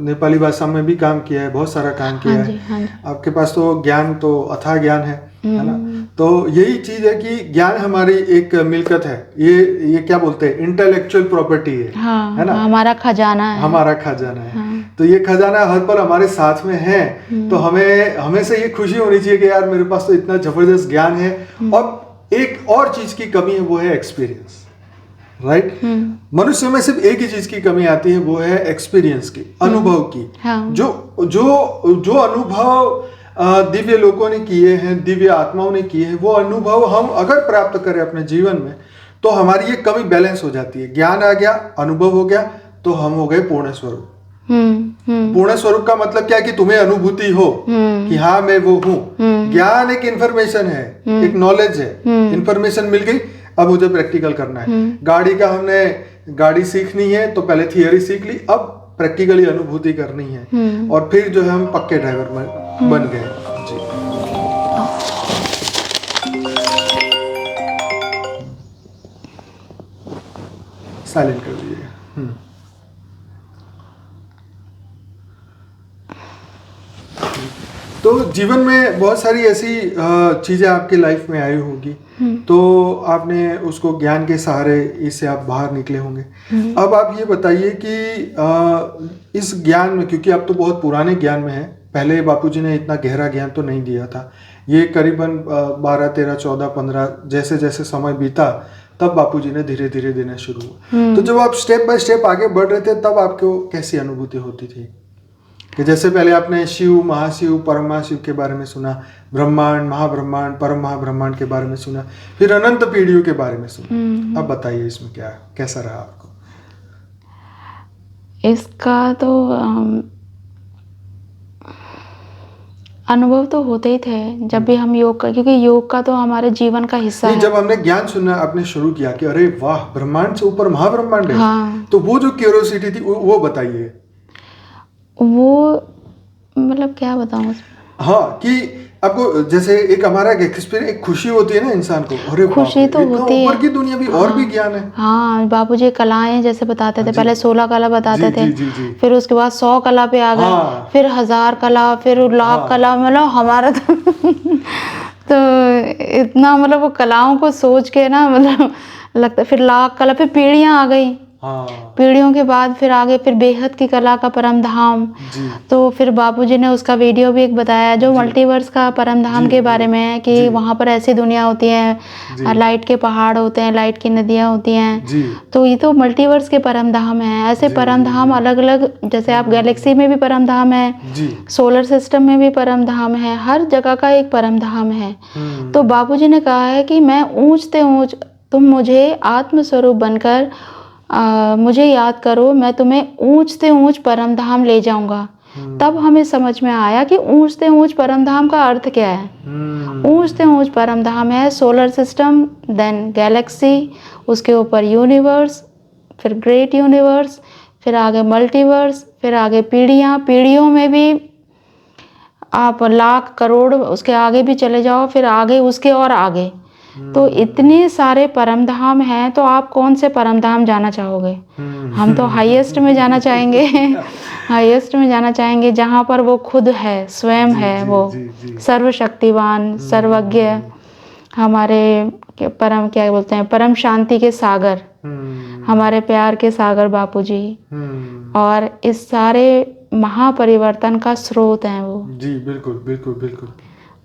नेपाली भाषा में भी काम किया है, बहुत सारा काम किया है। आपके पास तो ज्ञान तो अथाह ज्ञान है ना। तो यही चीज है कि ज्ञान हमारी एक मिल्कत है, ये क्या बोलते हैं, इंटेलेक्चुअल प्रॉपर्टी है ना, हमारा खजाना है, हमारा खजाना है। तो ये खजाना हर पल हमारे साथ में है। तो हमें हमेशा ये खुशी होनी चाहिए कि यार मेरे पास तो इतना जबरदस्त ज्ञान है। और एक और चीज की कमी है, वो है एक्सपीरियंस, राइट। मनुष्य में सिर्फ एक ही चीज की कमी आती है, वो है एक्सपीरियंस की, अनुभव की। जो अनुभव दिव्य लोगों ने किए हैं, दिव्य आत्माओं ने किए हैं, वो अनुभव हम अगर प्राप्त करें अपने जीवन में, तो हमारी ये कमी बैलेंस हो जाती है। ज्ञान आ गया, अनुभव हो गया, तो हम हो गए पूर्ण स्वरूप। पूर्ण स्वरूप का मतलब क्या है कि तुम्हें अनुभूति हो कि हाँ मैं वो हूँ। ज्ञान एक इंफॉर्मेशन है, एक नॉलेज है, इंफॉर्मेशन मिल गई, अब मुझे प्रैक्टिकल करना है। हमने गाड़ी सीखनी है तो पहले थियरी सीख ली, अब प्रैक्टिकली अनुभूति करनी है, और फिर जो है हम पक्के ड्राइवर बन गए। जी, साइलेंट कर दीजिएगा। तो जीवन में बहुत सारी ऐसी चीज़ें आपकी लाइफ में आई होगी, तो आपने उसको ज्ञान के सहारे इससे आप बाहर निकले होंगे। अब आप ये बताइए कि इस ज्ञान में, क्योंकि आप तो बहुत पुराने ज्ञान में हैं, पहले बापूजी ने इतना गहरा ज्ञान तो नहीं दिया था, ये करीबन 12, 13, 14, 15 जैसे जैसे समय बीता तब बापूजी ने धीरे धीरे देना शुरू हुआ। तो जब आप स्टेप बाय स्टेप आगे बढ़ रहे थे तब आपको कैसी अनुभूति होती थी? कि जैसे पहले आपने शिव, महाशिव, परमशिव के बारे में सुना, ब्रह्मांड, महाब्रह्मांड, परम महाब्रह्मांड के बारे में सुना, फिर अनंत पीढ़ियों के बारे में सुना। अब बताइए इसमें क्या कैसा रहा आपको? इसका तो अनुभव तो होते ही थे जब भी हम योग क्योंकि योग का तो हमारे जीवन का हिस्सा है। जब हमने ज्ञान सुनना आपने शुरू किया कि अरे वाह, ब्रह्मांड से ऊपर महाब्रह्मांड है, हाँ। तो वो जो क्यूरियोसिटी थी वो बताइए। वो मतलब क्या बताऊं उसमें? हाँ, कि आपको जैसे एक हमारा एक्सपीरियंस, एक खुशी होती है ना इंसान को, अरे खुशी तो होती है, ऊपर की दुनिया भी और भी ज्ञान है। हाँ, बापूजी कलाएं जैसे बताते थे, पहले 16 कला बताते थे, जी। फिर उसके बाद 100 कला पे आ गए, फिर 1000 कला, फिर लाख कला, मतलब हमारा तो इतना मतलब वो कलाओं को सोच के ना मतलब लगता, फिर लाख कला, फिर पीढ़ियां आ गई, पीढ़ियों के बाद फिर आगे फिर बेहद की कला का परम धाम। तो फिर बापूजी ने उसका वीडियो भी एक बताया जो मल्टीवर्स का परम धाम के बारे में है कि वहाँ पर ऐसी दुनिया होती है, लाइट के पहाड़ होते हैं, लाइट की नदियाँ होती हैं, तो ये तो मल्टीवर्स के परम धाम है। ऐसे परम धाम अलग अलग, जैसे आप गैलेक्सी में भी परम धाम है, सोलर सिस्टम में भी परम धाम है, हर जगह का एक परम धाम है। तो बापूजी ने कहा है कि मैं ऊंचते ऊंच, तुम मुझे आत्म स्वरूप बनकर मुझे याद करो, मैं तुम्हें ऊंचते ऊंच परम धाम ले जाऊंगा। तब हमें समझ में आया कि ऊंचते ऊंच परम धाम का अर्थ क्या है। ऊंचते ऊंच परम धाम है सोलर सिस्टम, देन गैलेक्सी, उसके ऊपर यूनिवर्स, फिर ग्रेट यूनिवर्स, फिर आगे मल्टीवर्स, फिर आगे पीढ़ियाँ, पीढ़ियों में भी आप लाख करोड़ उसके आगे भी चले जाओ, फिर आगे उसके और आगे, तो इतने सारे परम धाम हैं। तो आप कौन से परम धाम जाना चाहोगे? हम तो हाईएस्ट में जाना चाहेंगे, हाईएस्ट में जाना चाहेंगे जहाँ पर वो खुद है, स्वयं है, वो सर्वशक्तिवान, सर्वज्ञ, हमारे परम क्या बोलते हैं, परम शांति के सागर, हमारे प्यार के सागर बापूजी, और इस सारे महापरिवर्तन का स्रोत हैं वो। जी बिल्कुल बिल्कुल बिल्कुल,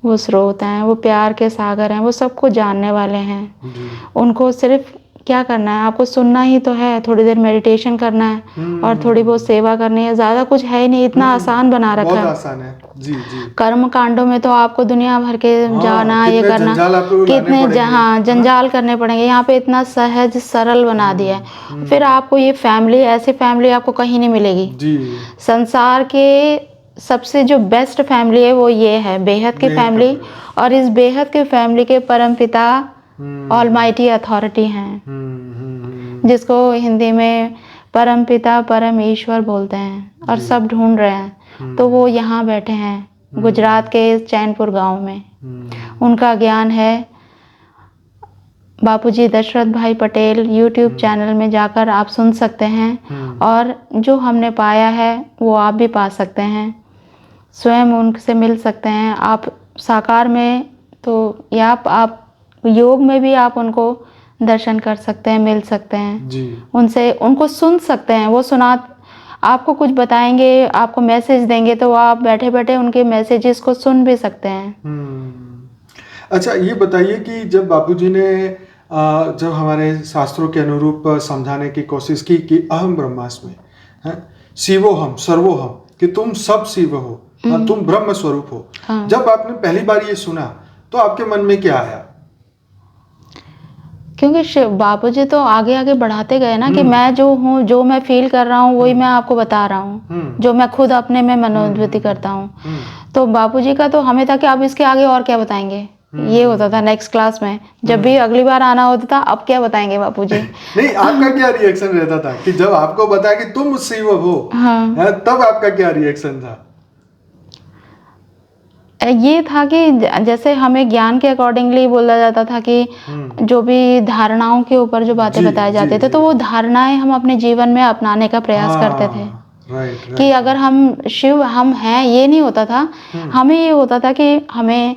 वो स्रोत हैं, वो प्यार के सागर हैं, वो सबको जानने वाले हैं। उनको सिर्फ क्या करना है, आपको सुनना ही तो है, थोड़ी देर मेडिटेशन करना है और थोड़ी बहुत सेवा करनी है, ज़्यादा कुछ है ही नहीं, इतना आसान बना रखा है। बहुत आसान है। जी। कर्म कांडों में तो आपको दुनिया भर के जाना, ये करना, कितने जहाँ जंजाल करने पड़ेंगे, यहाँ पे इतना सहज सरल बना दिया है। फिर आपको ये फैमिली, ऐसी फैमिली आपको कहीं नहीं मिलेगी। संसार के सबसे जो बेस्ट फैमिली है वो ये है, बेहद की फैमिली, और इस बेहद के फैमिली के परम पिता ऑलमाइटी अथॉरिटी हैं, जिसको हिंदी में परम पिता, परम ईश्वर बोलते हैं, और सब ढूंढ रहे हैं। तो वो यहाँ बैठे हैं गुजरात के चैनपुर गांव में। उनका ज्ञान है, बापूजी दशरथ भाई पटेल यूट्यूब चैनल में जाकर आप सुन सकते हैं, और जो हमने पाया है वो आप भी पा सकते हैं, स्वयं उनसे मिल सकते हैं आप साकार में, तो या आप योग में भी आप उनको दर्शन कर सकते हैं, मिल सकते हैं जी। उनसे, उनको सुन सकते हैं, वो आपको कुछ बताएंगे, आपको मैसेज देंगे, तो आप बैठे बैठे उनके मैसेजेस को सुन भी सकते हैं। अच्छा, ये बताइए कि जब बापूजी ने जब हमारे शास्त्रों के अनुरूप समझाने की कोशिश की कि अहम ब्रह्मास्मि है, शिवोहम सर्वोहम, कि तुम सब शिव हो, तुम ब्रह्म स्वरूप हो, हाँ। जब आपने पहली बार ये सुना तो आपके मन में क्या आया? क्योंकि बापूजी तो आगे आगे बढ़ाते गए ना कि मैं जो हूँ, जो मैं फील कर रहा हूँ वही मैं आपको बता रहा हूँ, जो मैं खुद अपने में मनोवृत्ति करता हूँ। तो बापूजी का तो हमें था कि अब इसके आगे और क्या बताएंगे, ये होता था नेक्स्ट क्लास में, जब भी अगली बार आना होता था, अब क्या बताएंगे बापूजी। नहीं, आपका क्या रिएक्शन रहता था कि जब आपको बताया कि तुम शिव हो, हाँ। तब आपका क्या रिएक्शन था? ये था कि जैसे हमें ज्ञान के अकॉर्डिंगली बोला जाता था कि जो भी धारणाओं के ऊपर जो बातें बताई जाती थी, तो वो धारणाएं हम अपने जीवन में अपनाने का प्रयास करते थे। राइट कि अगर हम शिव हम हैं, ये नहीं होता था। हमें ये होता था कि हमें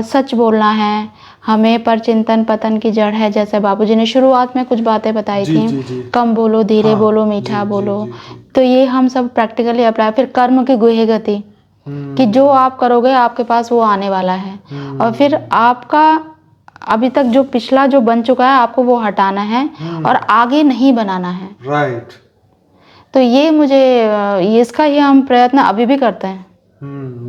सच बोलना है, हमें पर चिंतन पतन की जड़ है, जैसे बापूजी ने शुरुआत में कुछ बातें बताई जी, थी, जी, जी। कम बोलो, धीरे हाँ, बोलो, जी, मीठा जी, बोलो। जी, जी। तो ये हम सब प्रैक्टिकली अप्लाई। फिर कर्म की गुहे गति, कि जो आप करोगे आपके पास वो आने वाला है। और फिर आपका अभी तक जो पिछला जो बन चुका है आपको वो हटाना है और आगे नहीं बनाना है। राइट। तो ये मुझे ये इसका ही हम प्रयत्न अभी भी करते हैं।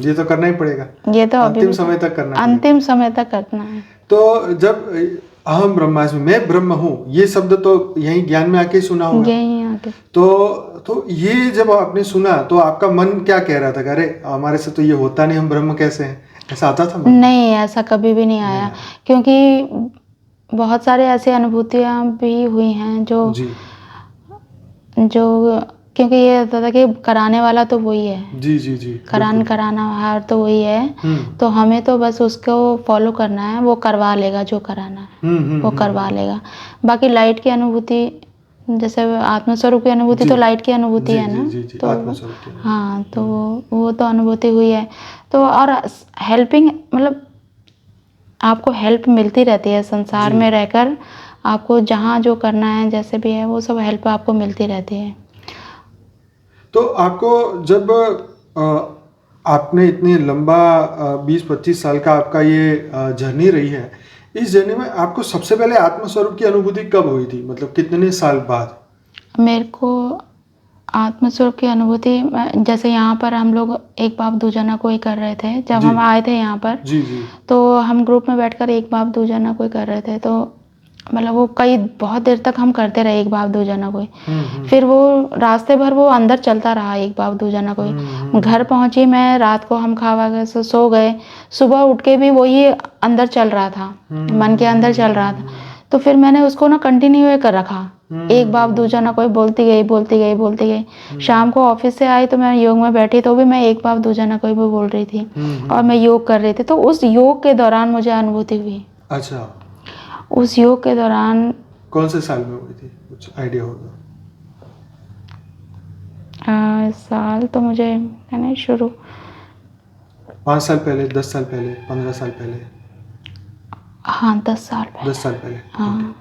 ये तो करना ही पड़ेगा, ये तो अभी अंतिम भी समय तक करना पड़ेगा। अंतिम समय तक करना है। तो जब अहम ब्रह्मास्मि, मैं ब्रह्म हूँ, ये शब्द तो यही ज्ञान में आके सुना होगा। यही आगे तो ये जब आपने सुना तो आपका मन क्या कह रहा था? अरे हमारे से तो ये होता नहीं, हम ब्रह्म कैसे हैं? ऐसा आता था मन में? नहीं, ऐसा कभी भी नहीं आया, क्योंकि बहुत सारे ऐसी अनुभूतियाँ भी हुई हैं जो जी क्योंकि ये होता था कि कराने वाला तो वही है, जी जी जी, कराना हार तो वही है। तो हमें तो बस उसको फॉलो करना है, वो करवा लेगा जो कराना है, वो करवा लेगा। बाकी लाइट की अनुभूति, जैसे आत्मस्वरूप की अनुभूति तो लाइट की अनुभूति है ना। जी, तो आत्मस्वरूप की अनुभूति। हाँ, तो वो तो अनुभूति हुई है। तो और हेल्पिंग, मतलब आपको हेल्प मिलती रहती है संसार में रहकर। आपको जहाँ जो करना है, जैसे भी है, वो सब हेल्प आपको मिलती रहती है। तो आपको जब आपने इतनी लंबा 20-25 साल का आपका ये जर्नी रही है, इस जर्नी में आपको सबसे पहले आत्मस्वरूप की अनुभूति कब हुई थी? मतलब कितने साल बाद? मेरे को आत्मस्वरूप की अनुभूति, जैसे यहाँ पर हम लोग एक बाप दूजना को ही कर रहे थे जब हम आए थे यहाँ पर। जी जी। तो हम ग्रुप में बैठकर एक बाप दूजना को ही कर रहे थे। तो मतलब वो बहुत देर तक हम करते रहे एक बाप दूजना को ही। फिर वो रास्ते भर वो अंदर चलता रहा एक बाप दूजना को ही। घर पहुंची मैं, रात को हम खा के सो गए, सुबह उठ के भी वही अंदर चल रहा था, मन के अंदर चल रहा था। तो फिर मैंने उसको ना कंटिन्यू कर रखा, एक बाप दूजना कोई बोलती गई। शाम को ऑफिस से आई तो मैं योग में बैठी, तो भी मैं एक बाप दूजना कोई भी बोल रही थी और मैं योग कर रही थी। तो उस योग के दौरान मुझे अनुभूति हुई। अच्छा, उस योग के दौरान कौन से साल में हुई थी, कुछ आइडिया होगा? साल तो मुझे है ना, शुरू 5 साल पहले, 10 साल पहले, 15 साल पहले? हाँ, 10 साल पहले। 10 साल पहले। हाँ।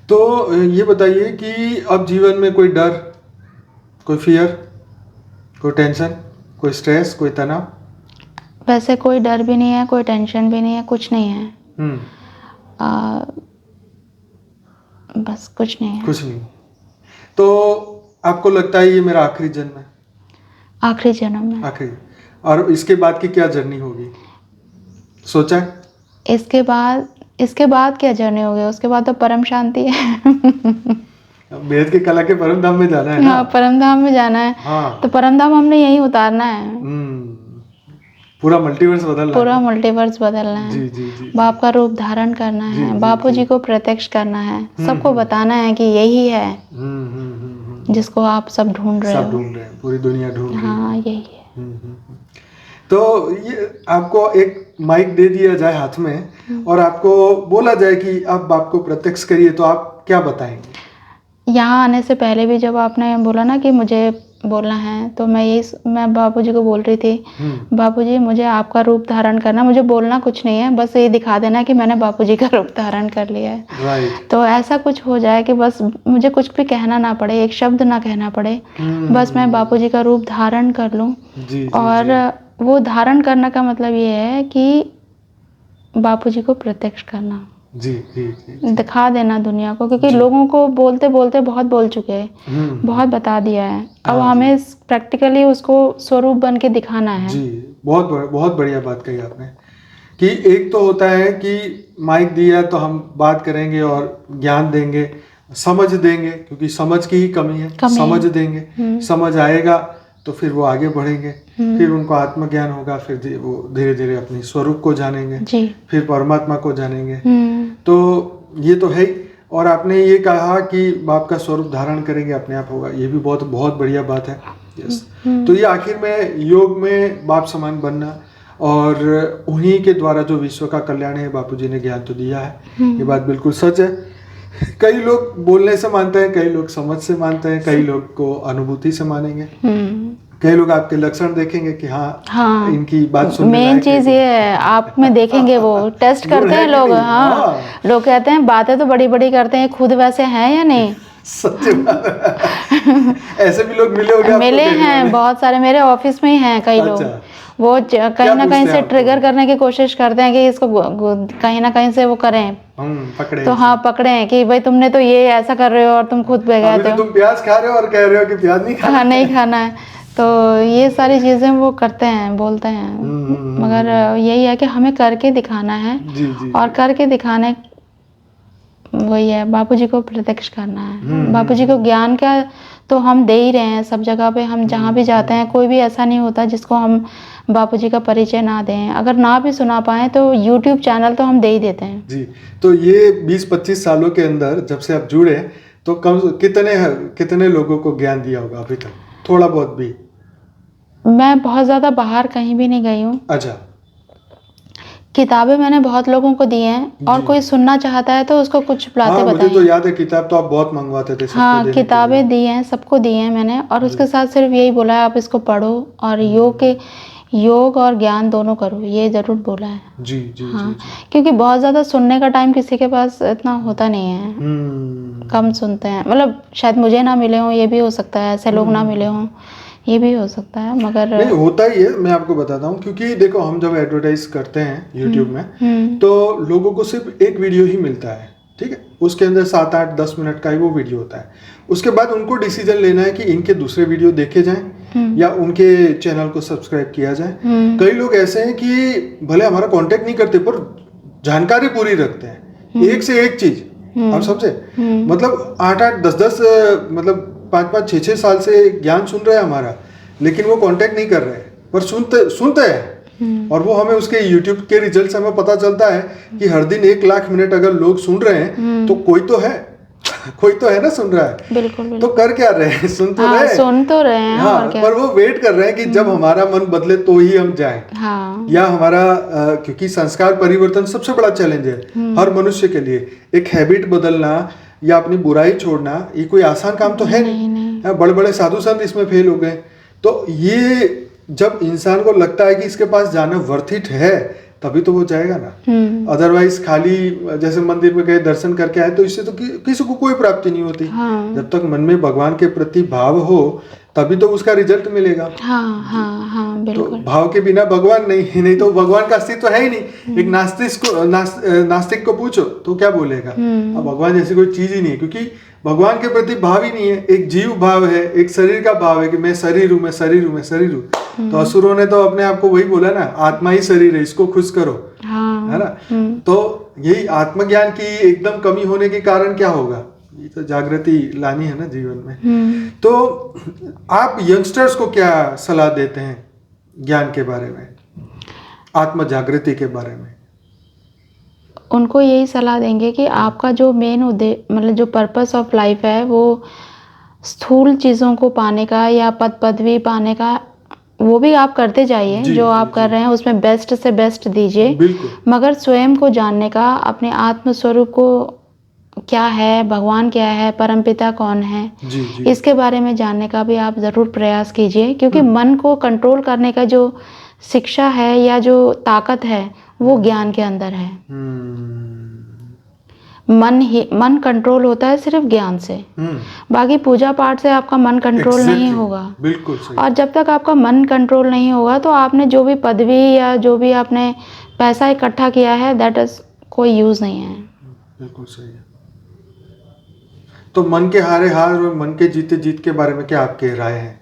तो ये बताइए कि अब जीवन में कोई डर, कोई फियर, कोई टेंशन, कोई स्ट्रेस, कोई तनाव? वैसे कोई डर भी नहीं है, कोई टेंशन भी नहीं है, कुछ नहीं है। बस कुछ नहीं है। कुछ नहीं। तो आपको लगता है ये मेरा आखिरी जन्म है? आखिरी जन्म है। आखिरी। और इसके बाद की क्या जर्नी होगी, सोचा है? इसके बाद क्या जर्नी होगी? उसके बाद तो परम शांति है। बेहद की कला के परम धाम में जाना है ना? हाँ, परम धाम में जाना है। हाँ। तो परम धाम हमने यहीं उतारना है। पूरा मल्टीवर्स बदलना पूरा है। मल्टीवर्स बदलना है। जी जी जी। बाप का रूप धारण करना है, बापू जी को प्रत्यक्ष करना है, सबको बताना है कि यही है जिसको आप सब ढूंढ रहे हो। सब ढूंढ रहे हैं, पूरी दुनिया ढूंढ रही है। हाँ, यही है। तो ये आपको एक माइक दे दिया जाए हाथ में और आपको बोला जाए कि अब आपको प्रत्यक्ष करिए, तो आप क्या बताएंगे? यहाँ आने से पहले भी जब आपने बोला ना कि मुझे बोलना है, तो मैं बापूजी को बोल रही थी, बापूजी मुझे आपका रूप धारण करना, मुझे बोलना कुछ नहीं है, बस ये दिखा देना कि मैंने बापूजी का रूप धारण कर लिया है। राइट। तो ऐसा कुछ हो जाए कि बस मुझे कुछ भी कहना ना पड़े, एक शब्द ना कहना पड़े, बस मैं बापूजी का रूप धारण कर लूँ। और वो धारण करने का मतलब ये है कि बापूजी को प्रत्यक्ष करना, जी जी जी, दिखा देना दुनिया को, क्योंकि लोगों को बोलते बोलते बहुत बोल चुके हैं, बहुत बता दिया है। अब हमें प्रैक्टिकली उसको स्वरूप बन के दिखाना है। जी, बहुत बढ़िया बात कही आपने कि एक तो होता है कि माइक दिया तो हम बात करेंगे और ज्ञान देंगे, समझ देंगे, क्योंकि समझ की ही कमी है। समझ देंगे, समझ आएगा तो फिर वो आगे बढ़ेंगे, फिर उनको आत्मज्ञान होगा, फिर वो धीरे धीरे अपने स्वरूप को जानेंगे, फिर परमात्मा को जानेंगे। तो ये तो है ही। और आपने ये कहा कि बाप का स्वरूप धारण करेंगे, अपने आप होगा, ये भी बहुत बहुत बढ़िया बात है। यस। तो ये आखिर में योग में बाप समान बनना और उन्हीं के द्वारा जो विश्व का कल्याण है, बापूजी ने ज्ञान तो दिया है, ये बात बिल्कुल सच है। कई लोग बोलने से मानते हैं, कई लोग समझ से मानते हैं, कई लोग को अनुभूति से मानेंगे, कई लोग आपके लक्षण देखेंगे कि हाँ इनकी बात सुनने मेन लायक चीज ये है, आप में देखेंगे वो टेस्ट गुण करते है हैं कि लोग। नहीं? हाँ, लोग कहते हैं बातें तो बड़ी बड़ी करते हैं, खुद वैसे हैं या नहीं। सच बात है। ऐसे भी लोग मिले होंगे आपको मिले कहने हैं वाले? बहुत सारे, मेरे ऑफिस में ही हैं कई लोग। अच्छा। वो कहीं ना पूछते कहीं हैं से आपको? ट्रिगर करने की कोशिश करते हैं कि इसको कहीं ना कहीं से वो करें, पकड़े तो हाँ पकड़े हैं कि भाई तुमने तो ये ऐसा कर रहे हो और तुम खुद पे गए अभी तो थे। तुम प्याज खा रहे हो और कह रहे हो कि प्याज नहीं खाना। हाँ नहीं खाना है, तो ये सारी चीजें वो करते हैं, बोलते हैं। मगर यही है कि हमें करके दिखाना है। जी और करके दिखाने वही है, बापूजी को प्रत्यक्ष करना है। बापूजी को ज्ञान का तो हम दे ही रहे हैं सब जगह पे। हम जहाँ भी जाते हैं, कोई भी ऐसा नहीं होता जिसको हम बापूजी का परिचय ना दें। अगर ना भी सुना पाए तो यूट्यूब चैनल तो हम दे ही देते हैं। जी। तो ये 20-25 सालों के अंदर जब से आप जुड़े तो कम कितने लोगों को ज्ञान दिया होगा अभी तक, थोड़ा बहुत भी? मैं बहुत ज़्यादा बाहर कहीं भी नहीं गई हूँ। अच्छा। किताबें मैंने बहुत लोगों को दी हैं, और कोई सुनना चाहता है तो उसको कुछ बातें मुझे बताई। तो याद है किताब तो आप बहुत मंगवाते थे सबको हाँ देने के लिए। किताबें दी हैं, सबको दी हैं मैंने। और उसके साथ सिर्फ यही बोला है, आप इसको पढ़ो और योग और ज्ञान दोनों करो, ये जरूर बोला है। जी जी हाँ, जी, जी। क्योंकि बहुत ज़्यादा सुनने का टाइम किसी के पास इतना होता नहीं है। कम सुनते हैं, मतलब शायद मुझे ना मिले हों, ये भी हो सकता है, ऐसे लोग ना मिले हों, ये भी हो सकता है। मगर नहीं होता ही है, मैं आपको बताता हूँ। क्योंकि देखो हम जब एडवर्टाइज करते हैं यूट्यूब में तो लोगों को सिर्फ एक वीडियो ही मिलता है, ठीक है। उसके अंदर 7-8-10 मिनट का ही वो वीडियो होता है। उसके बाद उनको डिसीजन लेना है कि इनके दूसरे वीडियो देखे जाएं या उनके चैनल को सब्सक्राइब किया जाए। कई लोग ऐसे हैं कि भले हमारा कांटेक्ट नहीं करते पर जानकारी पूरी रखते हैं, एक से एक चीज। आप समझे, मतलब 8-8, 10-10 मतलब 5-5, 6-6 साल से ज्ञान सुन रहे हैं हमारा, लेकिन वो कांटेक्ट नहीं कर रहे हैं, पर सुनते हैं। और वो हमें उसके YouTube के रिजल्ट से हमें पता चलता है कि हर दिन 1 लाख मिनट अगर लोग सुन रहे हैं तो कोई तो है कोई तो है ना सुन रहा है। बिल्कुल तो कर क्या रहे हैं, सुन तो रहे हैं। सुन तो रहे हैं। हाँ, और क्या? पर वो वेट कर रहे हैं कि जब हमारा मन बदले तो ही हम जाएं। हाँ। या हमारा क्योंकि संस्कार परिवर्तन सबसे बड़ा चैलेंज है हर मनुष्य के लिए। एक हैबिट बदलना या अपनी बुराई छोड़ना ये कोई आसान काम तो है नहीं। बड़े बड़े साधु संत इसमें फेल हो गए। तो ये जब इंसान को लगता है कि इसके पास जाना वर्थ इट है तभी तो वो जाएगा ना। अदरवाइज खाली जैसे मंदिर में गए दर्शन करके आए तो इससे तो किसी को कोई प्राप्ति नहीं होती। जब तक मन में भगवान के प्रति भाव हो तभी तो उसका रिजल्ट मिलेगा। हाँ, बिल्कुल। तो भाव के बिना भगवान नहीं तो भगवान का अस्तित्व है ही नहीं। एक नास्तिक को पूछो तो क्या बोलेगा, अब भगवान जैसी कोई चीज ही नहीं है, क्योंकि भगवान के प्रति भाव ही नहीं है। एक जीव भाव है, एक शरीर का भाव है कि मैं शरीर हूँ, मैं शरीर हूँ, मैं शरीर हूँ। तो असुरों ने तो अपने आप को वही बोला ना, आत्मा ही शरीर है, इसको खुश करो, है ना। तो यही आत्मज्ञान की एकदम कमी होने के कारण क्या होगा, ये तो जागृति लानी है ना जीवन में। तो आप यंगस्टर्स को क्या सलाह देते हैं ज्ञान के बारे में, आत्म जागृति के बारे में? उनको यही सलाह देंगे कि आपका जो मेन उद्देश्य, मतलब जो पर्पस ऑफ लाइफ है, वो स्थूल चीज़ों को पाने का या पद पदवी पाने का, वो भी आप करते जाइए। जो आप कर रहे हैं उसमें बेस्ट से बेस्ट दीजिए, मगर स्वयं को जानने का, अपने आत्म स्वरूप को क्या है, भगवान क्या है, परमपिता कौन है, इसके बारे में जानने का भी आप ज़रूर प्रयास कीजिए। क्योंकि मन को कंट्रोल करने का जो शिक्षा है या जो ताकत है वो ज्ञान के अंदर है। मन कंट्रोल होता है सिर्फ ज्ञान से। बाकी पूजा पाठ से आपका मन कंट्रोल नहीं होगा। बिल्कुल सही। और जब तक आपका मन कंट्रोल नहीं होगा तो आपने जो भी पदवी या जो भी आपने पैसा इकट्ठा किया है, दैट इज कोई यूज नहीं है। बिल्कुल सही है। तो मन के हारे हार और मन के जीते जीत के बारे में क्या आपके राय है?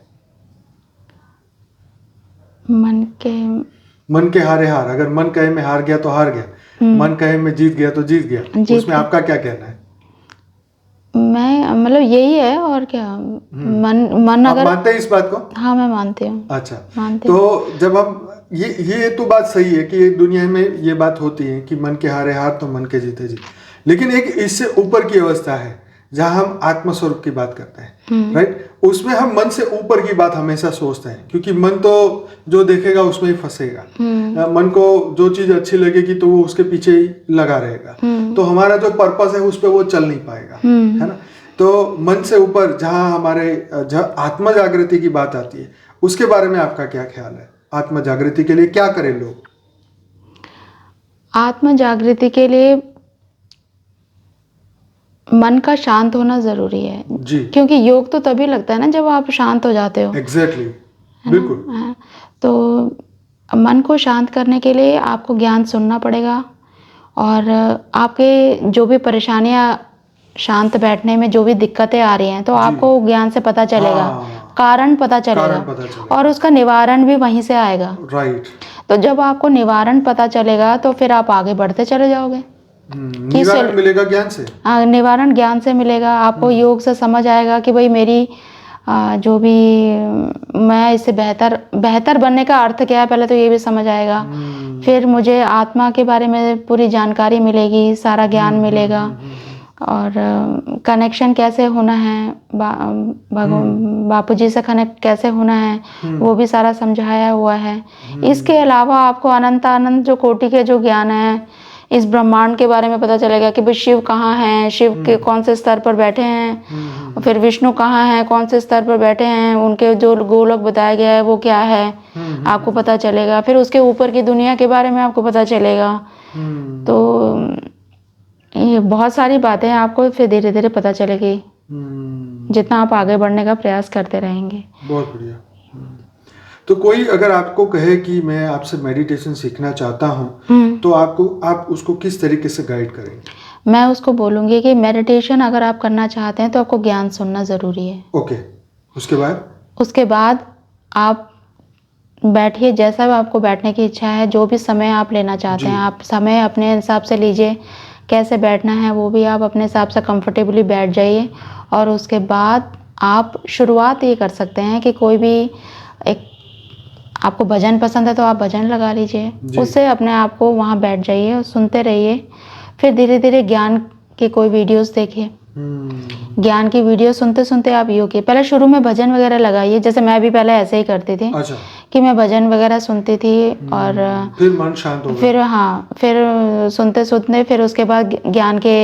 मन के हारे हार, अगर मन कहे मैं हार गया तो हार गया, मन कहे मैं जीत गया तो जीत गया, उसमें आपका क्या कहना है? मैं मतलब यही है, और क्या। मन आप अगर मानते हैं इस बात को? हाँ, मैं मानती हूँ। अच्छा, मानती तो जब हम ये तो बात सही है कि दुनिया में ये बात होती है कि मन के हारे हार तो मन के जीते जीत, लेकिन एक इससे ऊपर की अवस्था है जहां हम आत्मस्वरूप की बात करते हैं, राइट। उसमें हम मन से ऊपर की बात हमेशा सोचते हैं, क्योंकि मन तो जो देखेगा उसमें ही फंसेगा। मन को जो चीज अच्छी लगेगी तो वो उसके पीछे ही लगा रहेगा। तो हमारा जो पर्पस है उस पर वो चल नहीं पाएगा, है ना। तो मन से ऊपर जहाँ आत्म जागृति की बात आती है, उसके बारे में आपका क्या ख्याल है? आत्म जागृति के लिए क्या करें लोग? आत्म जागृति के लिए मन का शांत होना जरूरी है जी, क्योंकि योग तो तभी लगता है ना जब आप शांत हो जाते हो। एग्जैक्टली, बिल्कुल। हाँ, तो मन को शांत करने के लिए आपको ज्ञान सुनना पड़ेगा और आपके जो भी परेशानियां, शांत बैठने में जो भी दिक्कतें आ रही हैं तो आपको ज्ञान से पता चलेगा, हाँ, कारण पता चलेगा और उसका निवारण भी वहीं से आएगा। राइट। तो जब आपको निवारण पता चलेगा तो फिर आप आगे बढ़ते चले जाओगे। निवारण मिलेगा ज्ञान से। हाँ, निवारण ज्ञान से मिलेगा आपको। योग से समझ आएगा कि भाई मेरी जो भी मैं इससे बेहतर बनने का अर्थ क्या है, पहले तो ये भी समझ आएगा। फिर मुझे आत्मा के बारे में पूरी जानकारी मिलेगी, सारा ज्ञान मिलेगा और कनेक्शन कैसे होना है, बापूजी से कनेक्ट कैसे होना है, वो भी सारा समझाया हुआ है। इसके अलावा आपको अनंत जो कोटि के जो ज्ञान है, इस ब्रह्मांड के बारे में पता चलेगा कि भाई शिव कहाँ हैं, शिव के कौन से स्तर पर बैठे हैं, फिर विष्णु कहाँ हैं, कौन से स्तर पर बैठे हैं, उनके जो गोलक बताया गया है वो क्या है, आपको पता चलेगा। फिर उसके ऊपर की दुनिया के बारे में आपको पता चलेगा। तो ये बहुत सारी बातें आपको फिर धीरे धीरे पता चलेगी जितना आप आगे बढ़ने का प्रयास करते रहेंगे। बहुत बढ़िया। तो कोई अगर आपको कहे कि मैं आपसे मेडिटेशन सीखना चाहता हूँ, तो आप उसको किस तरीके से गाइड करेंगे? मैं उसको बोलूँगी कि मेडिटेशन अगर आप करना चाहते हैं तो आपको ज्ञान सुनना ज़रूरी है। ओके। उसके बाद आप बैठिए, जैसा भी आपको बैठने की इच्छा है, जो भी समय आप लेना चाहते हैं आप समय अपने हिसाब से लीजिए। कैसे बैठना है वो भी आप अपने हिसाब से कंफर्टेबली बैठ जाइए और उसके बाद आप शुरुआत ये कर सकते हैं कि कोई भी एक आपको भजन पसंद है तो आप भजन लगा लीजिए, उससे अपने आप को वहाँ बैठ जाइए और सुनते रहिए। फिर धीरे धीरे ज्ञान के कोई वीडियोस देखिए, ज्ञान की वीडियो सुनते सुनते आप योग कीजिए। पहले शुरू में भजन वगैरह लगाइए, जैसे मैं भी पहले ऐसे ही करती थी। अच्छा। कि मैं भजन वगैरह सुनती थी और फिर मन शांत हो गया। फिर सुनते सुनते फिर उसके बाद ज्ञान के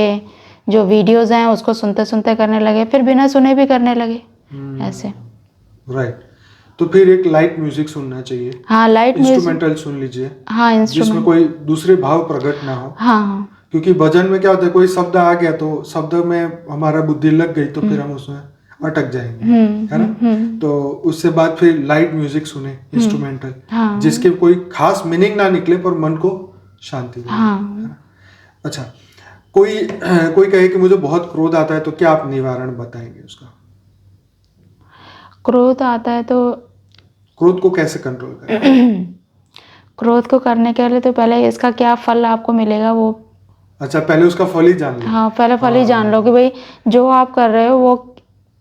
जो वीडियोस हैं उसको सुनते सुनते करने लगे, फिर बिना सुने भी करने लगे ऐसे। राइट। तो फिर एक लाइट म्यूजिक सुनना चाहिए। हाँ, लाइट म्यूजिक, इंस्ट्रूमेंटल सुन लीजिए। हाँ, इंस्ट्रूमेंट, जिसमें कोई दूसरे भाव प्रकट ना हो। हाँ, क्योंकि भजन में क्या होता है, कोई शब्द आ गया तो शब्द में हमारा बुद्धि लग गई तो फिर हम उसमें अटक जाएंगे, है ना। तो उससे बाद फिर लाइट म्यूजिक सुने, इंस्ट्रूमेंटल, जिसके कोई खास मीनिंग ना निकले पर मन को शांति दे। अच्छा, कोई कहे कि मुझे बहुत क्रोध आता है, तो क्या आप निवारण बताएंगे उसका? क्रोध आता है तो क्रोध को कैसे कंट्रोल करें? क्रोध को करने के लिए तो पहले इसका क्या फल आपको मिलेगा वो। अच्छा, पहले उसका फल ही जान लो। हाँ, पहले फल ही जान लो कि भाई जो आप कर रहे हो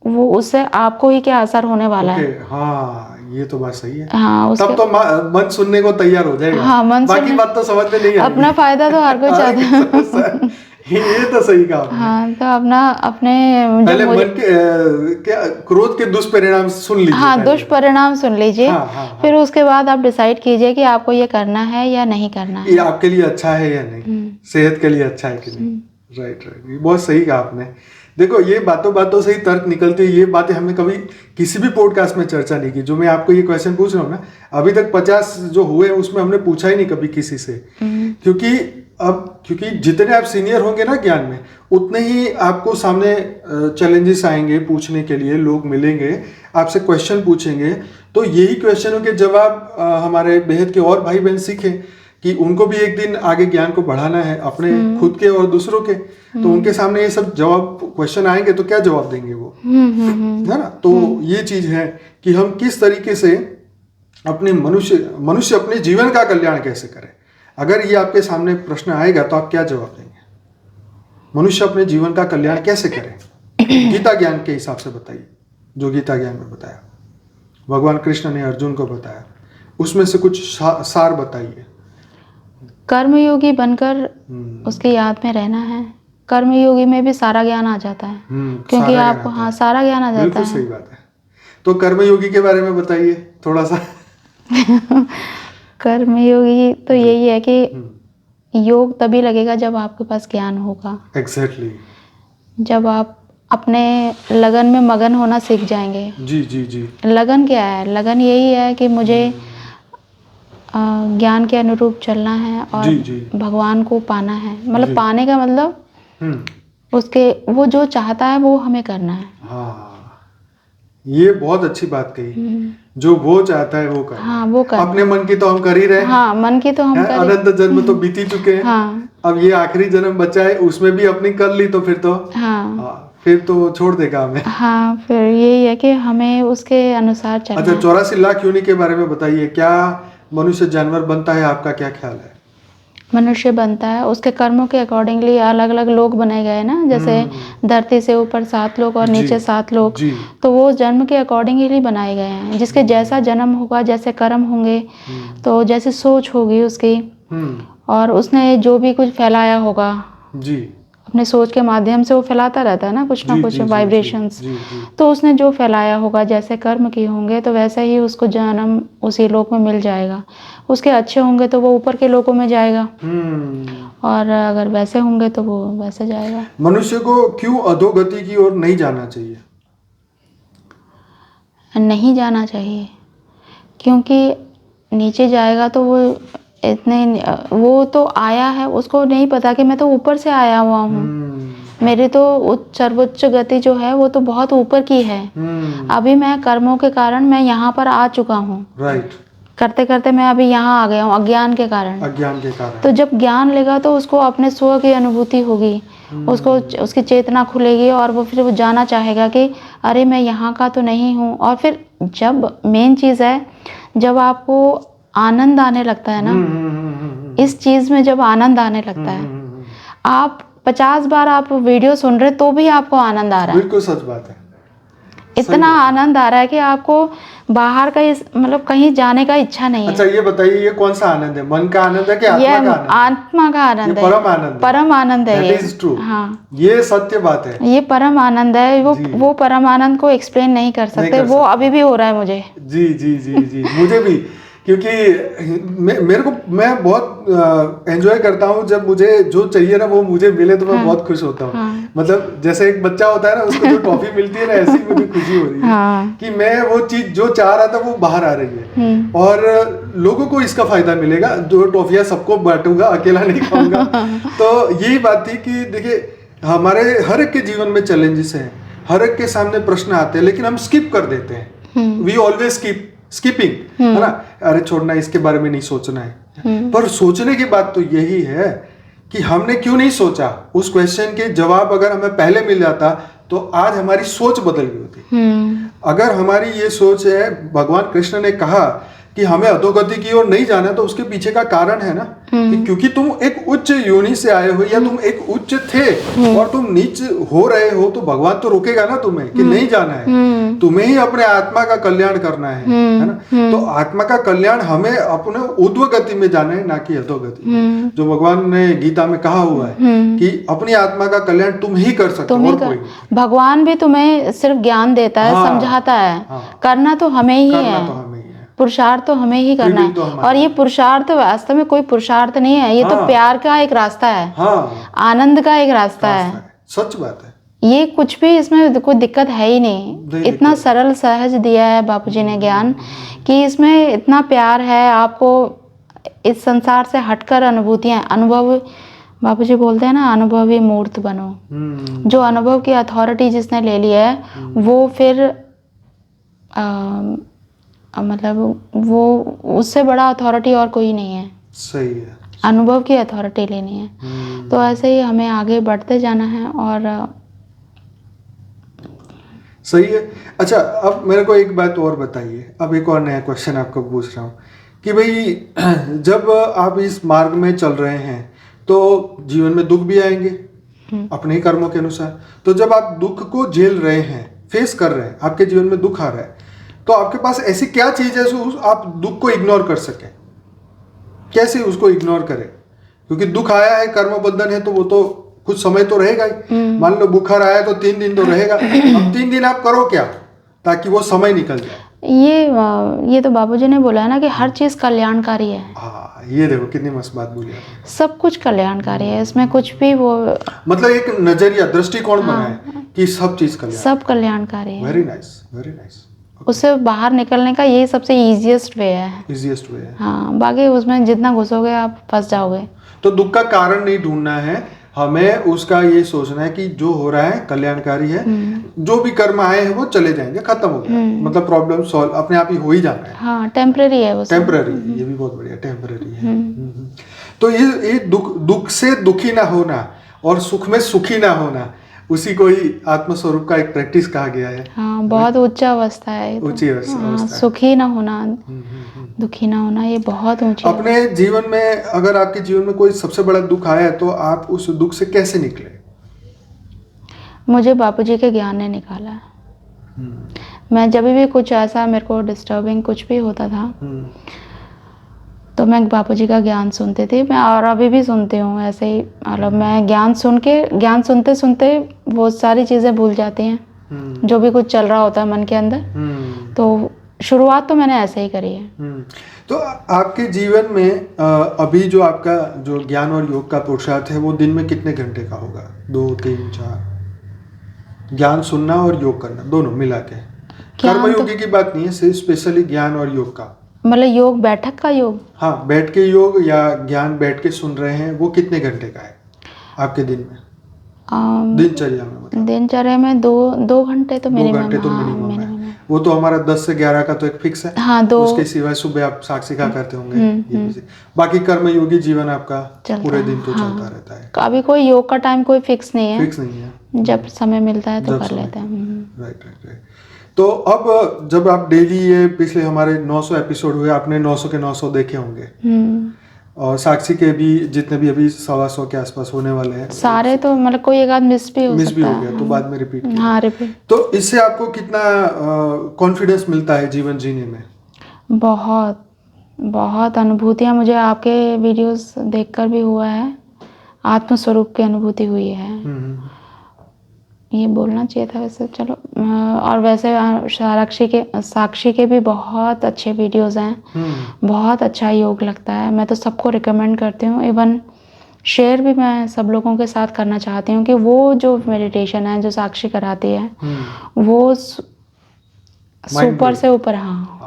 वो उससे आपको ही क्या असर होने वाला है। हाँ, ये तो बात सही है। हाँ, तब तो मन सुनने को तैयार हो जाएगा। हाँ, बाकी बात तो समझ में नहीं आएगी। अपना फायदा तो हर कोई चाहता है। ये तो सही कहा आपने। हाँ, तो अपने पहले मन के क्या क्रोध के दुष्परिणाम सुन लीजिए। हाँ, दुष्परिणाम सुन लीजिए। फिर उसके बाद आप डिसाइड कीजिए कि आपको ये करना है या नहीं करना है, ये आपके लिए अच्छा है या नहीं, सेहत के लिए अच्छा है कि नहीं। राइट, बहुत सही कहा आपने। देखो, ये बातों से ही तर्क निकलती है। ये बातें हमने कभी किसी भी पॉडकास्ट में चर्चा नहीं की। जो मैं आपको ये क्वेश्चन पूछ रहा हूँ ना, अभी तक 50 जो हुए उसमें हमने पूछा ही नहीं कभी किसी से। क्योंकि जितने आप सीनियर होंगे ना ज्ञान में, उतने ही आपको सामने चैलेंजेस आएंगे पूछने के लिए। लोग मिलेंगे, आपसे क्वेश्चन पूछेंगे, तो यही क्वेश्चनों के जवाब हमारे बेहद के और भाई बहन सीखें कि उनको भी एक दिन आगे ज्ञान को बढ़ाना है, अपने खुद के और दूसरों के। तो उनके सामने ये सब जवाब क्वेश्चन आएंगे तो क्या जवाब देंगे वो, है ना। तो ये चीज है कि हम किस तरीके से अपने मनुष्य अपने जीवन का कल्याण कैसे करें। अगर ये आपके सामने प्रश्न आएगा तो आप क्या जवाब देंगे? मनुष्य अपने जीवन का कल्याण कैसे करे? गीता ज्ञान के हिसाब से बताइए। जो गीता ज्ञान में बताया, भगवान कृष्ण ने अर्जुन को बताया, उसमें से कुछ सार बताइए। कर्मयोगी बनकर उसकी याद में रहना है। कर्मयोगी में भी सारा ज्ञान आ जाता है, क्योंकि आपको सारा ज्ञान आ जाता है। बिल्कुल सही बात है। तो कर्मयोगी के बारे में बताइए थोड़ा सा। कर्मयोगी तो यही है कि योग तभी लगेगा जब आपके पास ज्ञान होगा। एग्जैक्टली। जब आप अपने लगन में मगन होना सीख जाएंगे। जी जी जी। लगन क्या है? लगन यही है कि मुझे ज्ञान के अनुरूप चलना है और जी जी। भगवान को पाना है। मतलब जी। पाने का मतलब उसके वो जो चाहता है वो हमें करना है। हाँ, ये बहुत अच्छी बात कही। जो वो चाहता है वो करना। हाँ, वो करना। अपने मन की तो हम कर ही रहे हैं। हाँ, मन की तो हम कर ही। अनंत जन्म तो बीत ही चुके हैं। हाँ। अब ये आखिरी जन्म बचा है, उसमें भी अपनी कर ली तो फिर तो हाँ, फिर तो छोड़ देगा हमें। हाँ, फिर यही है कि हमें उसके अनुसार चलना अच्छा, है। 84 लाख योनि के बारे में बताइए, क्या मनुष्य जानवर बनता है? आपका क्या ख्याल है? मनुष्य बनता है, उसके कर्मों के अकॉर्डिंगली अलग अलग लोग बनाए गए ना। जैसे धरती से ऊपर 7 लोग और जी, नीचे 7 लोग। जी। तो वो जन्म के अकॉर्डिंगली बनाए गए हैं। जिसके जैसा जन्म होगा, जैसे कर्म होंगे, तो जैसी सोच होगी उसकी, और उसने जो भी कुछ फैलाया होगा जी। अपने सोच के माध्यम से, वो फैलाता रहता है ना कुछ ना कुछ वाइब्रेशंस। जी, जी। तो उसने जो फैलाया होगा, जैसे कर्म किए होंगे, तो वैसे ही उसको जन्म उसी लोक में मिल जाएगा। उसके अच्छे होंगे तो वो ऊपर के लोकों में जाएगा, और अगर वैसे होंगे तो वो वैसे जाएगा। मनुष्य को क्यों अधोगति की ओर नहीं जाना चाहिए? नहीं जाना चाहिए क्योंकि नीचे जाएगा तो वो वो तो आया है, उसको नहीं पता कि मैं तो ऊपर से आया हुआ हूँ। मेरी तो सर्वोच्च गति जो है वो तो बहुत ऊपर की है। अभी मैं कर्मों के कारण मैं यहाँ पर आ चुका हूँ। राइट। करते करते मैं अभी यहाँ आ गया हूँ, अज्ञान के कारण। अज्ञान के कारण। तो जब ज्ञान लेगा तो उसको अपने स्व की अनुभूति होगी, उसको उसकी चेतना खुलेगी, और वो फिर वो जाना चाहेगा कि अरे मैं यहाँ का तो नहीं हूँ। और फिर जब मेन चीज़ है, जब आपको आनंद आने लगता है ना, इस चीज़ में जब आनंद आने लगता है, आप 50 बार आप वीडियो सुन रहे तो भी आपको आनंद आ रहा है। बिल्कुल सच बात है। इतना आनंद आ रहा है कि आपको बाहर का मतलब कहीं जाने का इच्छा नहीं है। अच्छा, ये बताइए, ये कौन सा आनंद है? मन का आनंद है कि आत्मा का आनंद? आत्मा का आनंद है। परम आनंद है। परम आनंद है। That is true। हाँ, ये सत्य बात है। ये परम आनंद है। वो परम आनंद को एक्सप्लेन नहीं कर सकते। वो अभी भी हो रहा है मुझे। जी जी जी जी। मुझे भी, क्योंकि मेरे को, मैं बहुत एंजॉय करता हूँ जब मुझे जो चाहिए ना वो मुझे मिले तो मैं बहुत खुश होता हूँ। मतलब जैसे एक बच्चा होता है ना, उसको जो टॉफी मिलती है ना, ऐसी मुझे खुशी हो रही है कि मैं वो चीज जो चाह रहा था वो बाहर आ रही है, और लोगों को इसका फायदा मिलेगा। जो टॉफियां सबको बांटूंगा, अकेला नहीं खाऊंगा। तो यही बात थी कि देखिए, हमारे हर एक के जीवन में चैलेंजेस हैं, हर एक के सामने प्रश्न आते हैं, लेकिन हम स्किप कर देते हैं। वी ऑलवेज स्किपिंग, है ना? अरे छोड़ना, इसके बारे में नहीं सोचना है। पर सोचने की बात तो यही है कि हमने क्यों नहीं सोचा। उस क्वेश्चन के जवाब अगर हमें पहले मिल जाता तो आज हमारी सोच बदल गई होती। अगर हमारी ये सोच है, भगवान कृष्ण ने कहा कि हमें अधोगति की ओर नहीं जाना, तो उसके पीछे का कारण है ना कि क्योंकि तुम एक उच्च योनि से आए हो, या तुम एक उच्च थे और तुम नीच हो रहे हो, तो भगवान तो रोकेगा ना तुम्हें कि नहीं जाना है। तुम्हें ही अपने आत्मा का कल्याण करना है ना? तो आत्मा का कल्याण हमें अपने ऊर्ध्व गति में जाना है, ना कि अधोगति। जो भगवान ने गीता में कहा हुआ है कि अपनी आत्मा का कल्याण तुम ही कर सकते हो, और कोई नहीं। भगवान भी तुम्हें सिर्फ ज्ञान देता है, समझाता है। करना तो हमें ही है। पुरुषार्थ तो हमें ही करना है। और ये पुरुषार्थ वास्तव में कोई पुरुषार्थ नहीं है, ये तो प्यार का एक रास्ता है। आनंद का एक रास्ता है। सच बात है। ये कुछ भी इसमें कोई दिक्कत है ही नहीं। इतना सरल सहज दिया है बापूजी ने ज्ञान, कि इसमें इतना प्यार है। आपको इस संसार से हटकर अनुभूतियां, अनुभव, बापूजी बोलते हैं ना, अनुभवी मूर्त बनो। जो अनुभव की अथॉरिटी जिसने ले ली है, वो फिर मतलब वो उससे बड़ा अथॉरिटी और कोई नहीं है। सही है। अनुभव की अथॉरिटी लेनी है। तो ऐसे ही हमें आगे बढ़ते जाना है। और सही है। अच्छा, अब मेरे को एक बात और बताइए। अब एक और नया क्वेश्चन आपको पूछ रहा हूँ कि भाई, जब आप इस मार्ग में चल रहे हैं तो जीवन में दुख भी आएंगे अपने ही कर्मों के अनुसार। तो जब आप दुख को झेल रहे हैं, फेस कर रहे हैं, आपके जीवन में दुख आ रहा है, तो आपके पास ऐसी क्या चीज है जो आप दुख को इग्नोर कर सके? कैसे उसको इग्नोर करें? क्योंकि दुख आया है, कर्म बंधन है, तो वो तो कुछ समय तो रहेगा ही। मान लो बुखार आया तो 3 दिन तो रहेगा। अब 3 दिन आप करो क्या ताकि वो समय निकल जाए? ये तो बाबूजी ने बोला है ना कि हर चीज़ कल्याणकारी है। हाँ, ये देखो कितनी मस्त बात बोली आपने। सब कुछ कल्याणकारी है, इसमें कुछ भी वो मतलब एक नजरिया, दृष्टिकोण बना है कि सब चीज सब कल्याणकारी है। Very nice, very nice. उससे बाहर निकलने का यही सबसे इजीएस्ट वे है। इजीएस्ट वे है। हाँ, बाकी उसमें जितना घुसोगे आप फंस जाओगे। तो दुख का कारण नहीं ढूंढना है, हमें उसका ये सोचना है कि जो हो रहा है कल्याणकारी है, जो भी कर्म आए हैं वो चले जाएंगे, खत्म हो गया, मतलब प्रॉब्लम सॉल्व अपने आप ही हो ही जाना है। हाँ, टेम्पररी है वो, टेम्पररी, ये भी बहुत बढ़िया, टेम्पररी है। तो ये दुख से दुखी ना होना और सुख में सुखी ना होना, उसी को ही आत्मस्वरूप का एक प्रैक्टिस कहा गया है। हाँ, बहुत ऊंचा अवस्था है। ऊंची अवस्था। हाँ, सुखी ना होना, दुखी ना होना, ये बहुत ऊंची। अपने जीवन में अगर आपके जीवन में कोई सबसे बड़ा दुख आया है तो आप उस दुख से कैसे निकले? मुझे बापूजी के ज्ञान ने निकाला। मैं जब भी कुछ ऐसा मेरे को डिस्टर्बिंग कुछ भी होता था तो मैं बापूजी का ज्ञान सुनती थी। मैं और अभी भी सुनती हूँ ऐसे ही, मतलब मैं ज्ञान सुनते सुनते वो सारी चीज़ें भूल जाती हैं, जो भी कुछ चल रहा होता है मन के अंदर। तो शुरुआत तो मैंने ऐसे ही करी है। तो आपके जीवन में अभी जो आपका जो ज्ञान और योग का पुरुषार्थ है वो दिन में कितने घंटे का होगा? 2, 3, 4? ज्ञान सुनना और योग करना दोनों मिला के, कर्मयोगी की बात नहीं है, सिर्फ स्पेशली ज्ञान और योग का। मतलब योग, बैठक का योग? हाँ, बैठ के योग या ज्ञान बैठ के सुन रहे हैं, वो कितने घंटे का है आपके दिन में? दिनचर्या में मतलब दिनचर्या में 2 घंटे तो मिनिमम। 2 घंटे तो मिनिमम है। वो तो हमारा 10 से 11 का तो एक फिक्स है। हाँ, 2। उसके सिवाय सुबह आप साक्षी का करते होंगे। बाकी कर्मयोगी जीवन आपका पूरे दिन तो चलता रहता है। अभी कोई योग का टाइम कोई फिक्स नहीं है। फिक्स नहीं है, जब समय मिलता है तो कर लेते हैं। राइट। तो अब जब आप डेली, ये पिछले हमारे 900 एपिसोड हुए, आपने 900 के 900 देखे होंगे, और साक्षी के भी जितने भी अभी 125 के आसपास होने वाले हैं सारे, तो मतलब कोई एक आध मिस भी हो गया तो बाद में रिपीट किया। हाँ, रिपीट। तो इससे आपको कितना कॉन्फिडेंस मिलता है जीवन जीने में? बहुत बहुत अनुभूतियाँ मुझे आपके वीडियोस देखकर भी हुआ है, आत्मस्वरूप की अनुभूति हुई है। ये बोलना चाहिए था वैसे, चलो। और वैसे साक्षी के भी बहुत अच्छे वीडियोस हैं। बहुत अच्छा योग लगता है, मैं तो सबको रिकमेंड करती हूँ। इवन शेयर भी मैं सब लोगों के साथ करना चाहती हूँ कि वो जो मेडिटेशन है जो साक्षी कराती है वो सुपर से ऊपर। हाँ।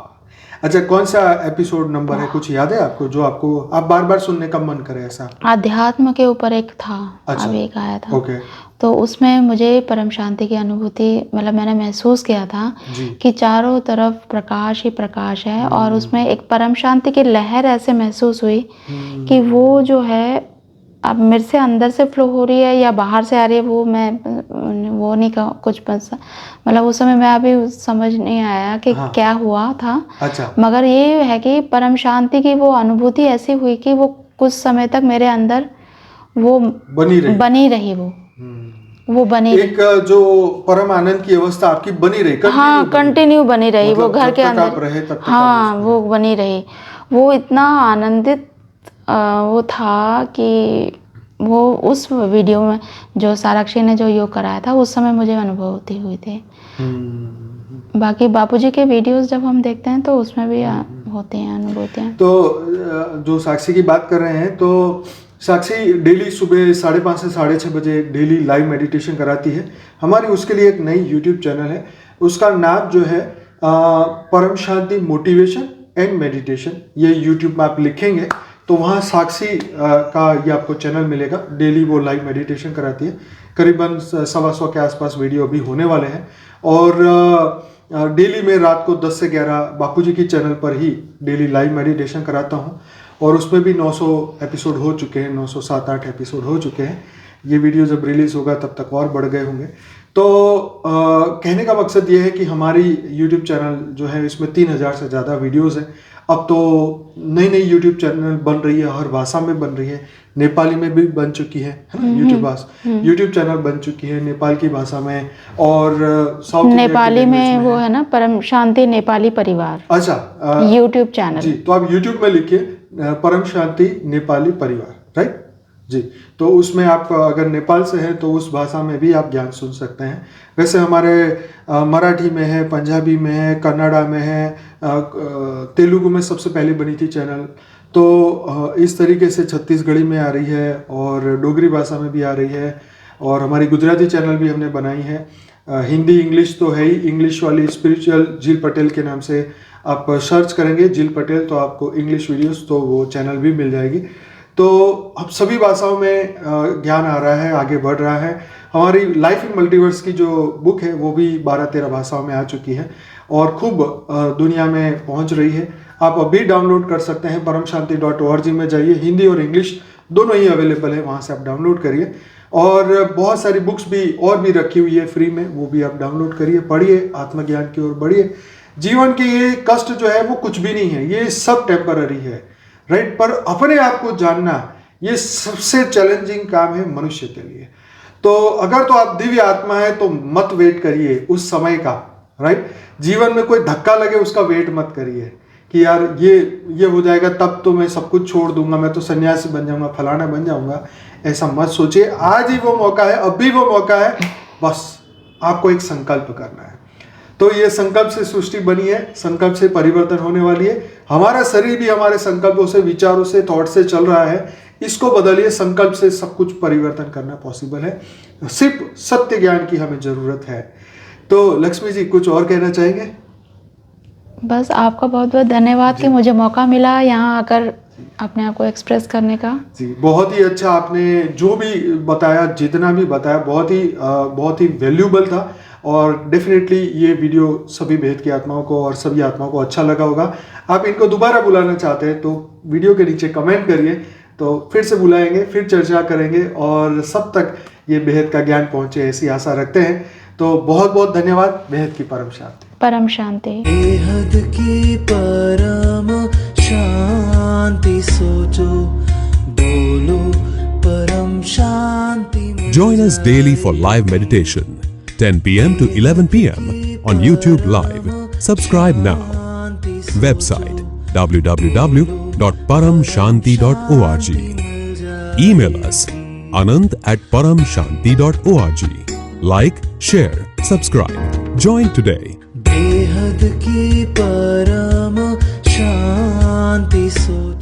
अच्छा, कौन सा एपिसोड नंबर है, कुछ याद है आपको, जो आपको आप बार बार सुनने का मन करे ऐसा? अध्यात्म के ऊपर एक था। अच्छा, अभी एक आया था। ओके। तो उसमें मुझे परम शांति की अनुभूति, मतलब मैंने महसूस किया था कि चारों तरफ प्रकाश ही प्रकाश है, और उसमें एक परम शांति की लहर ऐसे महसूस हुई कि वो जो है अब मेरे से अंदर से फ्लो हो रही है या बाहर से आ रही है, वो नहीं कुछ मतलब उस समय मैं अभी समझ नहीं आया कि क्या हुआ था। अच्छा। मगर ये है कि परम शांति की वो अनुभूति ऐसी हुई कि वो कुछ समय तक मेरे अंदर वो बनी रही वो बनी, एक जो परम आनंद की अवस्था आपकी बनी रही। हाँ, कंटिन्यू बनी रही, मतलब वो घर के अंदर। हाँ, वो बनी रही। वो इतना आनंदित वो था कि वो उस वीडियो में जो साक्षी ने जो योग कराया था उस समय मुझे अनुभूति हुई थी। बाकी बापूजी के वीडियोस जब हम देखते हैं तो उसमें भी होती हैं अनुभूतियाँ। तो जो साक्षी की बात कर रहे हैं, तो साक्षी डेली सुबह 5:30 से 6:30 बजे डेली लाइव मेडिटेशन कराती है। हमारी उसके लिए एक नई यूट्यूब चैनल है, उसका नाम जो है परम शांति मोटिवेशन एंड मेडिटेशन। ये यूट्यूब में आप लिखेंगे तो वहाँ साक्षी का ये आपको चैनल मिलेगा। डेली वो लाइव मेडिटेशन कराती है। करीबन 125 के आसपास वीडियो अभी होने वाले हैं, और डेली मैं रात को 10 से 11 बापूजी की चैनल पर ही डेली लाइव मेडिटेशन कराता हूँ, और उसमें भी 900 एपिसोड हो चुके हैं, 907-8 एपिसोड हो चुके हैं। ये वीडियो जब रिलीज़ होगा तब तक और बढ़ गए होंगे। तो कहने का मकसद ये है कि हमारी यूट्यूब चैनल जो है इसमें 3000 से ज़्यादा वीडियोस हैं। अब तो नई नई यूट्यूब चैनल बन रही है, हर भाषा में बन रही है। नेपाली में भी बन चुकी है ना, यूट्यूब चैनल बन चुकी है नेपाल की भाषा में, और साउथ नेपाली में वो है ना, परम शांति नेपाली परिवार। अच्छा, यूट्यूब चैनल जी। तो आप यूट्यूब में लिखिए परम शांति नेपाली परिवार, राइट? जी, तो उसमें आप अगर नेपाल से हैं तो उस भाषा में भी आप ज्ञान सुन सकते हैं। वैसे हमारे मराठी में है, पंजाबी में है, कन्नड़ा में है, तेलुगु में सबसे पहले बनी थी चैनल, तो इस तरीके से छत्तीसगढ़ी में आ रही है और डोगरी भाषा में भी आ रही है, और हमारी गुजराती चैनल भी हमने बनाई है। हिंदी इंग्लिश तो है ही, इंग्लिश वाली स्पिरिचुअल जिल पटेल के नाम से आप सर्च करेंगे जिल पटेल तो आपको इंग्लिश वीडियोस तो वो चैनल भी मिल जाएगी। तो अब सभी भाषाओं में ज्ञान आ रहा है, आगे बढ़ रहा है। हमारी लाइफ इन मल्टीवर्स की जो बुक है वो भी 12-13 भाषाओं में आ चुकी है और खूब दुनिया में पहुंच रही है। आप अभी डाउनलोड कर सकते हैं, paramshanti.org में जाइए, हिंदी और इंग्लिश दोनों ही अवेलेबल है, वहाँ से आप डाउनलोड करिए। और बहुत सारी बुक्स भी और भी रखी हुई है फ्री में, वो भी आप डाउनलोड करिए, पढ़िए, आत्मज्ञान की ओर बढ़िए। जीवन के ये कष्ट जो है वो कुछ भी नहीं है, ये सब टेम्पररी है, राइट। पर अपने आप को जानना ये सबसे चैलेंजिंग काम है मनुष्य के लिए। तो अगर तो आप दिव्य आत्मा है तो मत वेट करिए उस समय का, राइट। जीवन में कोई धक्का लगे उसका वेट मत करिए कि यार ये हो जाएगा तब तो मैं सब कुछ छोड़ दूंगा, मैं तो सन्यासी बन जाऊंगा, फलाना बन जाऊंगा, ऐसा मत सोचिए। आज ही वो मौका है, अभी वो मौका है, बस आपको एक संकल्प करना है। तो ये संकल्प से सृष्टि बनी है, संकल्प से परिवर्तन होने वाली है। हमारा शरीर भी हमारे संकल्पों से, विचारों से, थॉट से चल रहा है, इसको बदलिए। संकल्प से सब कुछ परिवर्तन करना पॉसिबल है, सिर्फ सत्य ज्ञान की हमें जरूरत है। तो लक्ष्मी जी कुछ और कहना चाहेंगे? बस आपका बहुत बहुत धन्यवाद कि मुझे मौका मिला यहाँ आकर अपने आप को एक्सप्रेस करने का। जी, बहुत ही अच्छा, आपने जो भी बताया, जितना भी बताया, बहुत ही वैल्यूबल था। और डेफिनेटली ये वीडियो सभी भेद की आत्माओं को और सभी आत्माओं को अच्छा लगा होगा। आप इनको दोबारा बुलाना चाहते हैं तो वीडियो के नीचे कमेंट करिए, तो फिर से बुलाएंगे, फिर चर्चा करेंगे और सब तक ये बेहद का ज्ञान पहुंचे, ऐसी आशा रखते हैं। तो बहुत बहुत धन्यवाद। बेहद की परम शांति। परम शांति। बेहद की परम शांति सोचो, बोलो परम शांति। Join us daily for live meditation, 10 p.m. to 11 p.m. on YouTube Live. Subscribe now. Website www.paramshanti.org. Email us anant@paramshanti.org. Like, share, subscribe. Join today. बेहद की परम शांति सोचो।